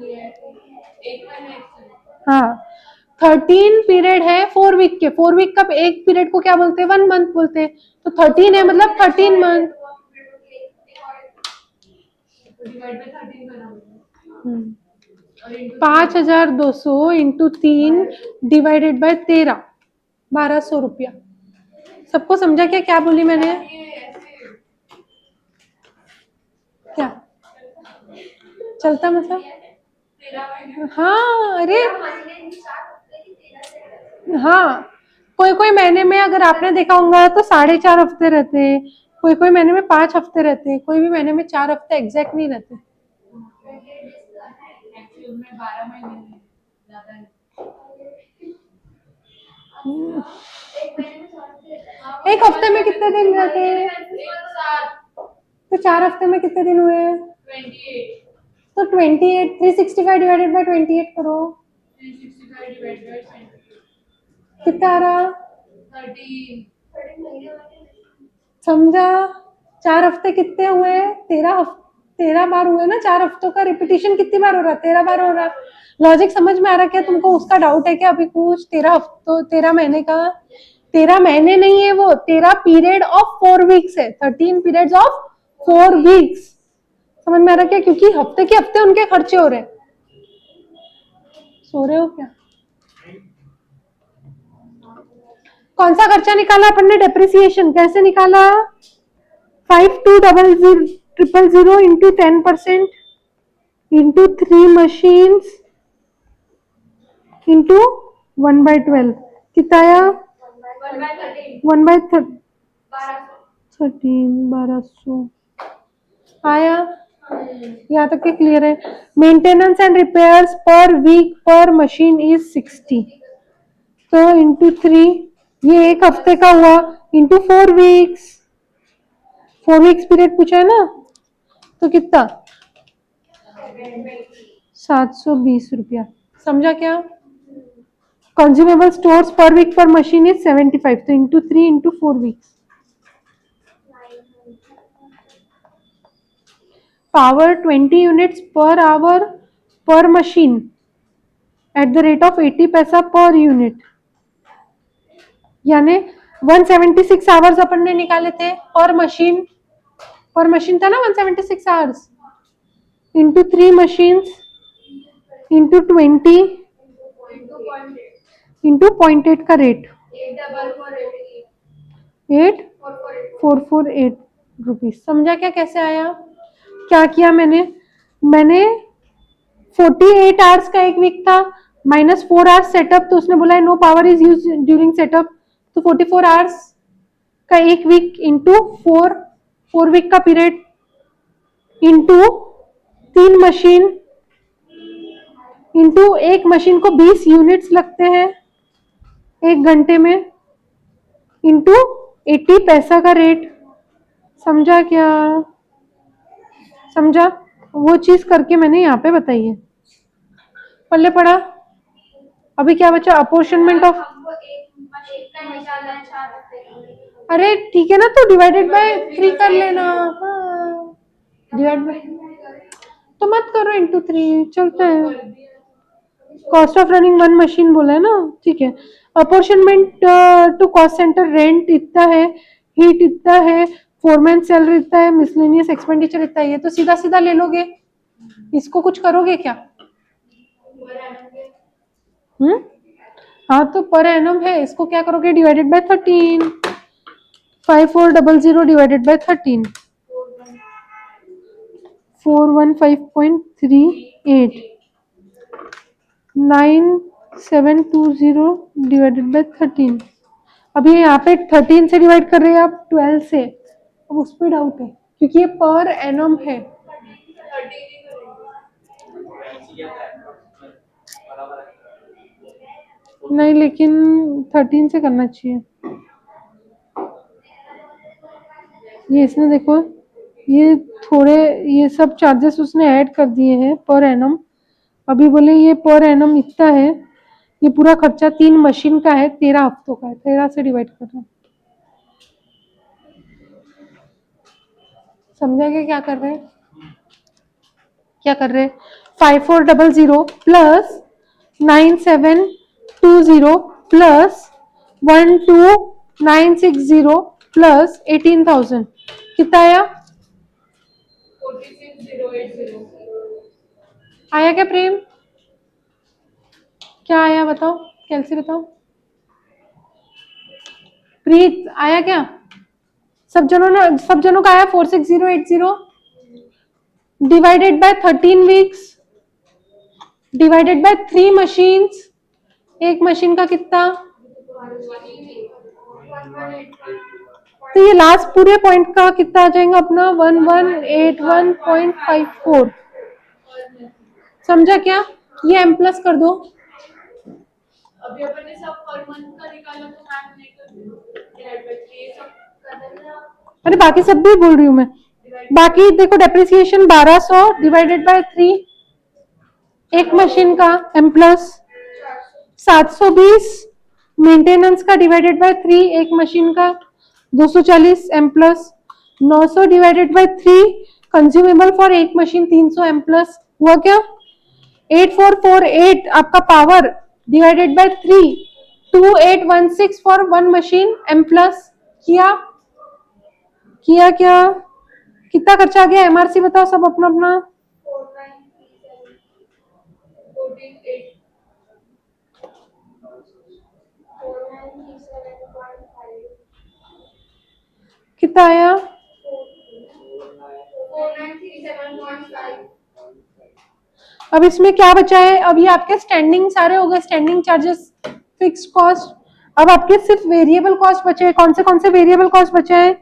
ये एक महीने हाँ, 13 पीरियड है 4 वीक के, 4 वीक का एक पीरियड को क्या बोलते हैं? 1 मंथ बोलते हैं। तो 13 है मतलब 13 मंथ। डिवाइड बाय 13 करना और इंटू 5,200 इंटू 3 डिवाइडेड बाय 13, 1,200 रुपया। सबको समझा क्या क्या बोली मैंने? ये ऐसे क्या चलता मतलब? 13 महीने हाँ, अरे महीने स्टार्ट होते ही 13 से हाँ, कोई कोई महीने में अगर आपने देखा होगा तो 4.5 हफ्ते रहते हैं, कोई कोई महीने में 5 हफ्ते रहते हैं, कोई भी महीने में 4 हफ्ते एग्जैक्ट नहीं रहते। एक्चुअल में 12 महीने में ज्यादा है एक महीने में 100 देता है। एक हफ्ते में कितने दिन रहते हैं? एक साथ तो 4 हफ्ते में कितने दिन हुए? 28 तो 28 365 डिवाइडेड बाय 28 करो, 365 डिवाइड बाय 20 कितना आ रहा? 13 13 महीने होते हैं। समझा? 4 हफ्ते कितने हुए? 13 बार हुए ना। 4 हफ्तों का रिपीटिशन कितनी बार हो रहा? 13 बार हो रहा। लॉजिक समझ में आ रहा क्या तुमको? उसका डाउट है क्या अभी कुछ? 13 हफ्तों 13 महीने का 13 महीने नहीं है वो, 13 पीरियड ऑफ 4 वीक्स है। 13 पीरियड्स ऑफ 4 वीक्स। समझ में आ रहा क्या? क्योंकि हफ्ते के हफ्ते उनके खर्चे हो रहे हैं। सो रहे हो क्या? कौन सा खर्चा निकाला अपन ने? डेप्रिसिएशन। कैसे निकाला? 5200 into 10% into 3 machines into 1/12 कितना आया? 1 by 1/13 13 1200 1200 आया। यहाँ तक के क्लियर है। Maintenance and repairs per week per machine is 60, तो इंटू 3, ये एक हफ्ते का हुआ, इंटू 4 वीक्स। 4 वीक्स पीरियड पूछा है ना, तो कितना? 720 रुपया। समझा क्या? Consumable stores per week per machine is 75, तो into 3 into 4 weeks. Power 20 units per hour per machine at the rate of 80 पैसा पर यूनिट, यानी 176 आवर्स अपन ने निकाले थे पर मशीन था ना 176 hours, into 3 machines into 20 into 0.8 का रेट 8448 रुपीज। समझा क्या कैसे आया? क्या किया मैंने 48 आवर्स का एक वीक था, माइनस 4 आवर्स सेटअप, तो उसने बोला है no power is use during setup, तो 44 आवर्स का एक वीक इंटू 4 वीक का पीरियड इंटू 3 मशीन इंटू एक मशीन को 20 यूनिट्स लगते हैं एक घंटे में, इंटू 80 पैसा का रेट। समझा क्या? समझा? वो चीज करके मैंने यहाँ पे बताई है। पल्ले पड़ा। अभी क्या बचा? अपोर्शनमेंट ऑफ, हमको एक का निकालना है 4 हफ्ते का। अरे ठीक है ना, तो डिवाइडेड बाय 3 कर लेना। हाँ, डिवाइड बाय तो मत करो, इंटू 3 चलता है। कॉस्ट ऑफ रनिंग 1 मशीन बोला है ना, ठीक है। Apportionment to cost center, rent इतना है, हीट इतना है, फोरमैन सैलरी इतना है, मिसलेनियस एक्सपेंडिचर इतना है। ये तो सीधा सीधा ले लोगे, इसको कुछ करोगे क्या? हाँ, तो पर एनम है, इसको क्या करोगे? Divided by 13, 5400 divided by 13, 415.38, 9720 divided by 13। अभी यहाँ पे 13 से डिवाइड कर रहे हैं आप 12 से, अब उस पर डाउट है क्योंकि ये पर एनम है। नहीं, लेकिन 13 से करना चाहिए। ये इसने देखो, ये थोड़े ये सब चार्जेस उसने ऐड कर दिए हैं पर एनम। अभी बोले ये पर एनम इतना है, ये पूरा खर्चा 3 मशीन का है, 13 हफ्तों का है, 13 से डिवाइड कर रहे हैं। समझा क्या क्या कर रहे हैं? क्या कर रहे हैं? 5400 प्लस 9720 प्लस 12960 प्लस 18,000 कितना आया? 46080 आया क्या प्रेम? क्या आया बताओ, कैलसी बताओ। प्रीत आया क्या? सब जनों का आया 46080 divided by 13 weeks divided by 3 machines. एक मशीन का कितना? तो ये लास्ट पूरे पॉइंट का कितना आ जाएगा अपना? 1181.54। समझा क्या? ये m प्लस कर दो, अभी अपन ने सब पर मंथ का निकाला तो मैम नहीं कर डिवाइड बाय 3 ये सब कर देंगे आप अरे बाकी सब भी बोल रही हूँ मैं। बाकी देखो डेप्रिसिएशन 1200 डिवाइडेड बाय 3 एक मशीन का एम प्लस 720 मेंटेनेंस का डिवाइडेड बाय 3 एक मशीन का 240 M plus 900 divided by 3 consumable for एक मशीन 300 एम प्लस हुआ क्या 8448 आपका power divided by 3 2816 for one machine M plus किया किया क्या कितना खर्चा आ गया एमआरसी बताओ सब अपना अपना 4937.5 कितना आया 4937.5 अब इसमें क्या बचा है अभी आपके स्टैंडिंग सारे हो गए स्टैंडिंग चार्जेस फिक्स्ड कॉस्ट अब आपके सिर्फ वेरिएबल कॉस्ट बचे हैं कौन से वेरिएबल कॉस्ट बचे हैं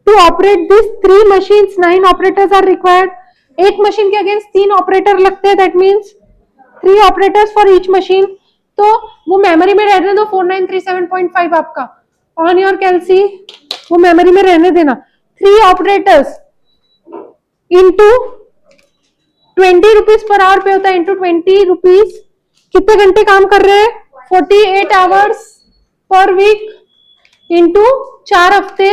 to operate this 3 machines 9 operators are required एक मशीन के अगेंस्ट 3 ऑपरेटर लगते हैं that means 3 operators for each machine तो वो मेमोरी में रहने दो 4937.5 आपका ऑन योर कैलसी वो मेमोरी में रहने देना 3 operators into 20 rupees per our पे होता है इंटू 20 रुपीज कितने घंटे काम कर रहे हैं 48 आवर्स पर वीक इंटू 4 हफ्ते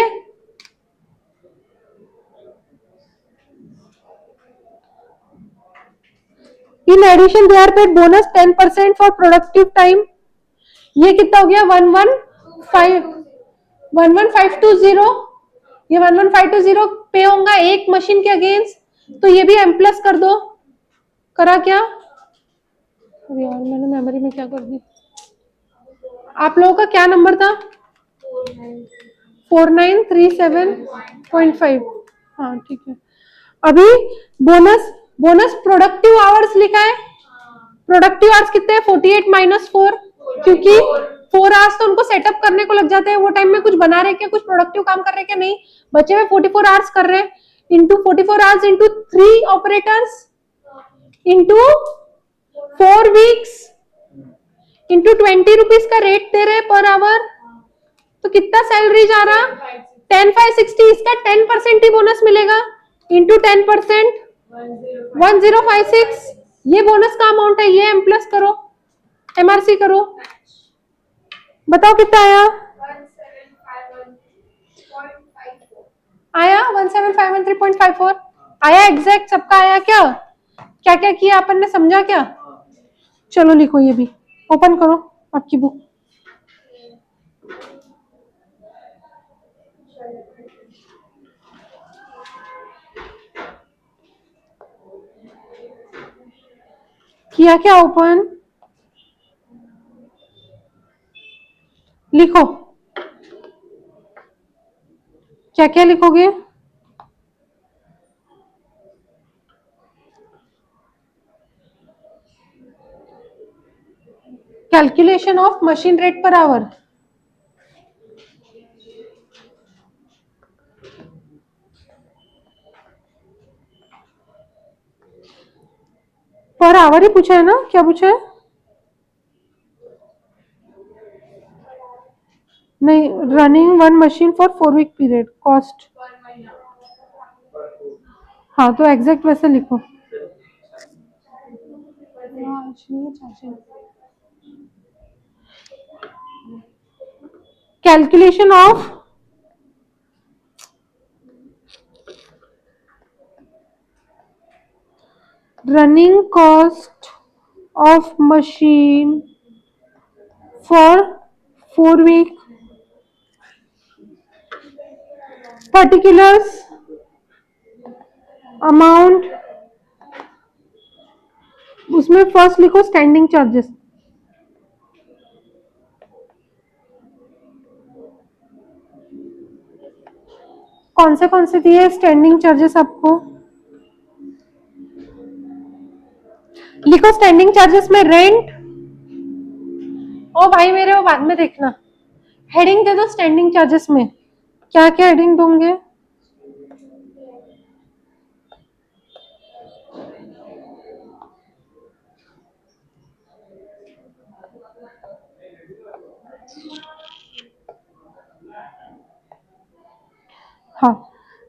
in addition they are paid bonus 10% for productive time ये कितना हो गया 11520 ये 11520 पे होगा एक मशीन के अगेंस्ट तो ये भी एम प्लस कर दो करा क्या अरे यार मैंने मेमोरी में क्या कर दी आप लोगों का क्या नंबर था 4937.5 हाँ ठीक है अभी बोनस बोनस प्रोडक्टिव आवर्स लिखा है प्रोडक्टिव आवर्स कितने हैं 48 माइनस 4 क्योंकि 4 आवर्स तो उनको सेटअप करने को लग जाते हैं वो टाइम में कुछ बना रहे क्या कुछ प्रोडक्टिव काम कर रहे क्या नहीं बचे हुए 44 आवर्स कर रहे हैं into 44 hours into 3 operators into 4 weeks into 20 rupees का रेट दे रहे पर आवर तो कितना सैलरी जा रहा 10560 इसका 10% ही बोनस मिलेगा इंटू 10% 1056 ये बोनस का अमाउंट है ये एम प्लस करो एमआरसी करो बताओ कितना आया 1751.54 आया 17513.54 आया एग्जैक्ट सबका आया क्या क्या क्या किया अपन ने समझा क्या चलो लिखो ये भी ओपन करो आपकी बुक किया क्या ओपन लिखो क्या क्या लिखोगे calculation of machine rate per hour per hour ही पूछा है ना क्या पूछा है नहीं running one machine for 4 week period cost हाँ तो एग्जैक्ट वैसे लिखो calculation of running cost of machine for 4 week particulars amount उसमें फर्स्ट लिखो स्टैंडिंग चार्जेस कौन से दिए स्टैंडिंग चार्जेस आपको लिखो स्टैंडिंग चार्जेस में रेंट ओ भाई मेरे वो बाद में देखना हेडिंग दे दो स्टैंडिंग चार्जेस में क्या क्या हेडिंग दोगे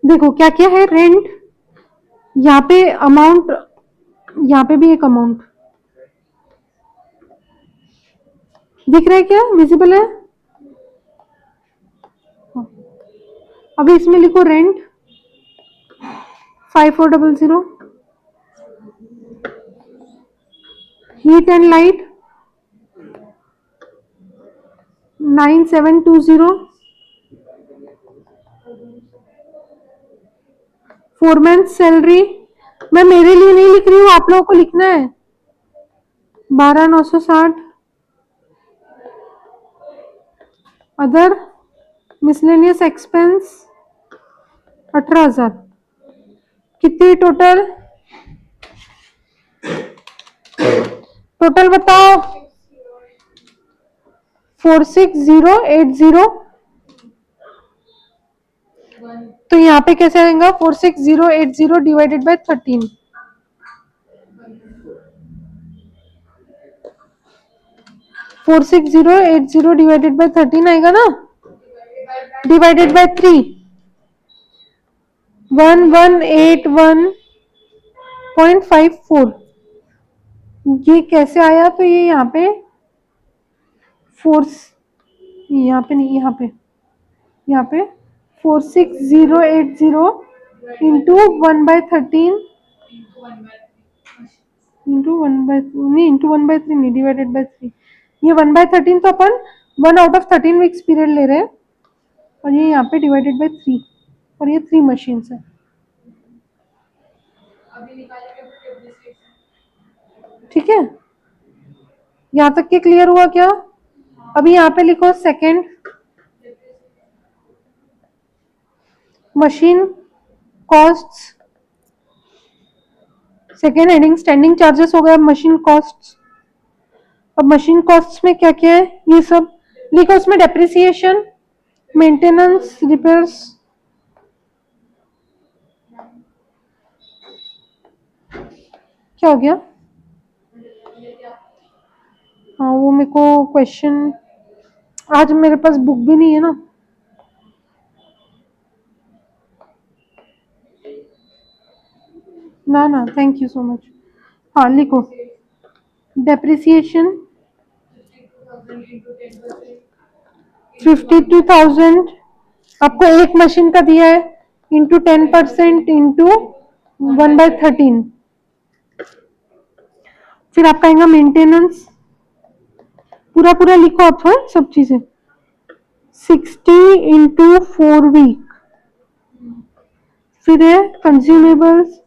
देखो क्या क्या है, रेंट, यहाँ पे अमाउंट, यहाँ पे भी एक अमाउंट दिख रहा है, क्या विजिबल है? अभी इसमें लिखो rent 5400, heat and light 9720, foreman salary, मैं मेरे लिए नहीं लिख रही हूँ, आप लोगों को लिखना है, 12960, अदर मिसलेनियस एक्सपेंस 18000, कितनी टोटल? टोटल बताओ, 46080। तो यहाँ पे कैसे आएगा? 46080 डिवाइडेड बाय 13, 46080 डिवाइडेड बाय 13 आएगा ना, डिवाइडेड बाय 3, 1181.54। ये कैसे आया? तो ये यहाँ पे फोर्स, यहाँ पे नहीं, यहाँ पे 46080 इंटू 1/13 इंटू 1/3 नहीं, इंटू 1/3 नहीं, डिवाइडेड बाय 3। ये 1/13 तो अपन 1 आउट ऑफ 13 वीक्स पीरियड ले रहे हैं, और ये यहाँ पे डिवाइडेड बाय 3, और ये 3 मशीन्स है। ठीक है, यहाँ तक के क्लियर हुआ क्या? अभी यहाँ पे लिखो second machine costs, second heading standing charges हो गया, मशीन कॉस्ट्स। अब मशीन कॉस्ट्स में क्या क्या है ये सब लिखो, उसमें डेप्रिसिएशन, मेंटेनेंस, रिपेयर्स, क्या हो गया? हाँ वो मेरे को क्वेश्चन, आज मेरे पास बुक भी नहीं है ना, ना थैंक यू सो मच। हाँ लिखो, डेप्रिसिएशन 52,000 आपको एक मशीन का दिया है, इंटू 10% इंटू 1/13। फिर आपका आएगा मेंटेनेंस, पूरा पूरा लिखो आप, हाँ सब चीजें, 60 इंटू 4 वीक। फिर है consumables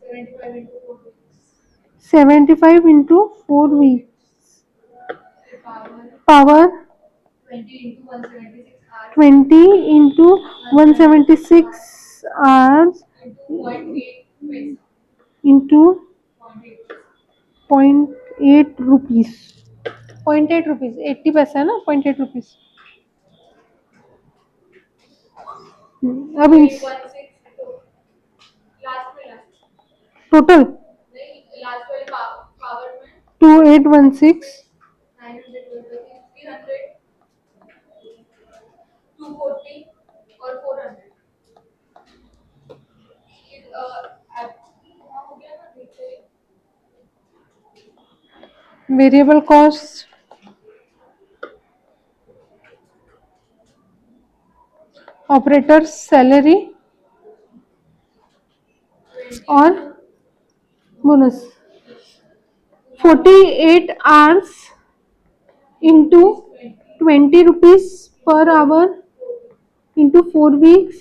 75 into 4 week, power 20 into 176 hours into 0.8 rupees, 0.8 rupees, 80 पैसा है ना, 0.8 रुपीज। अब total 2816 variable cost, operator salary और bonus, 48 hours into 20 rupees per hour into 4 weeks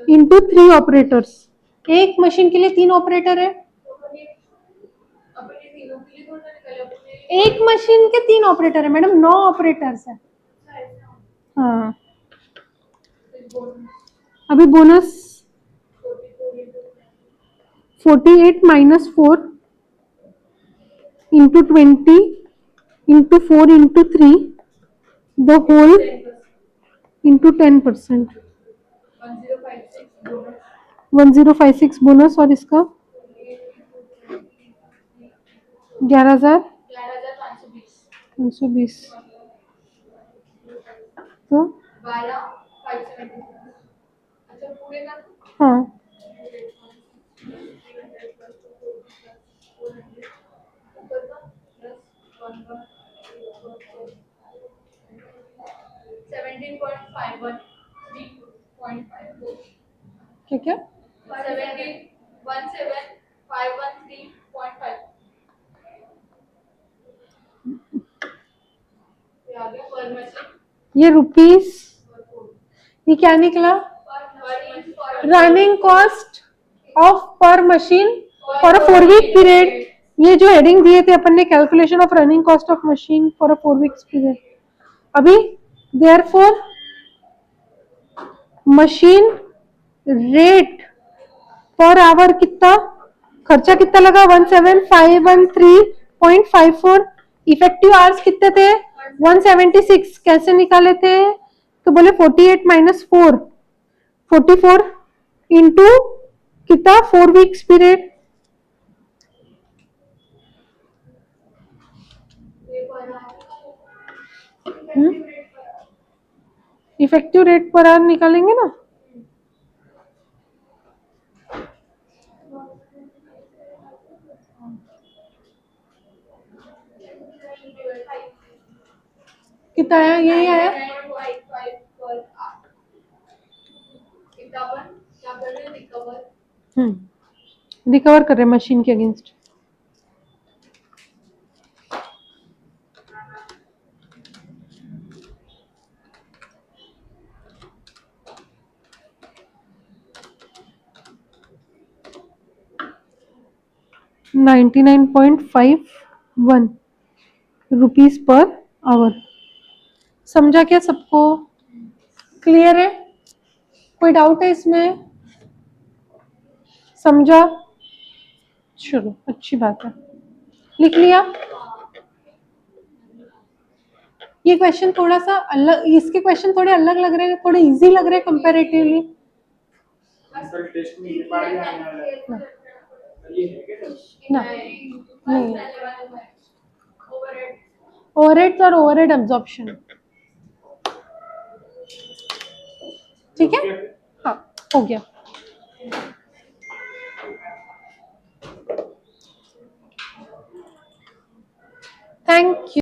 into 3 operators. एक मशीन के लिए 3 ऑपरेटर है, एक मशीन के 3 ऑपरेटर है मैडम, 9 ऑपरेटर्स है। हाँ अभी bonus 48 minus 4 into 20 into 4 into 3 the whole into 10%, 1056 bonus, और इसका 11,520। तो हाँ क्या क्या 17,513.5 पर मशीन ये रुपीस, ये क्या निकला? Running cost of per machine for a 4 week period. ये जो हेडिंग दिए थे अपन ने, calculation of running cost of machine for a 4 weeks period. अभी therefore machine rate per hour कितना, खर्चा कितना लगा? 17,513.54। इफेक्टिव आवर्स कितने थे? 176। कैसे निकाले थे? तो बोले 48 माइनस 4, 44 इंटू कितना? 4 weeks period. Effective rate per our निकालेंगे ना। कितना आया? यही आया। रिकवर कर रहे मशीन के अगेंस्ट। ₹99.51 rupees per hour. समझा क्या सबको? क्लियर है? कोई डाउट है इसमें? समझा? चलो अच्छी बात है, लिख लिया। ये क्वेश्चन थोड़ा सा अलग, इसके क्वेश्चन थोड़े अलग लग रहे हैं, थोड़े इजी लग रहे हैं कंपैरेटिवली। कल टेस्ट में ये बार ही आने वाला है। ये है क्या? ना नहीं, ओवरहेड्स और ओवरहेड एब्जॉर्प्शन। ठीक है, हाँ हो गया।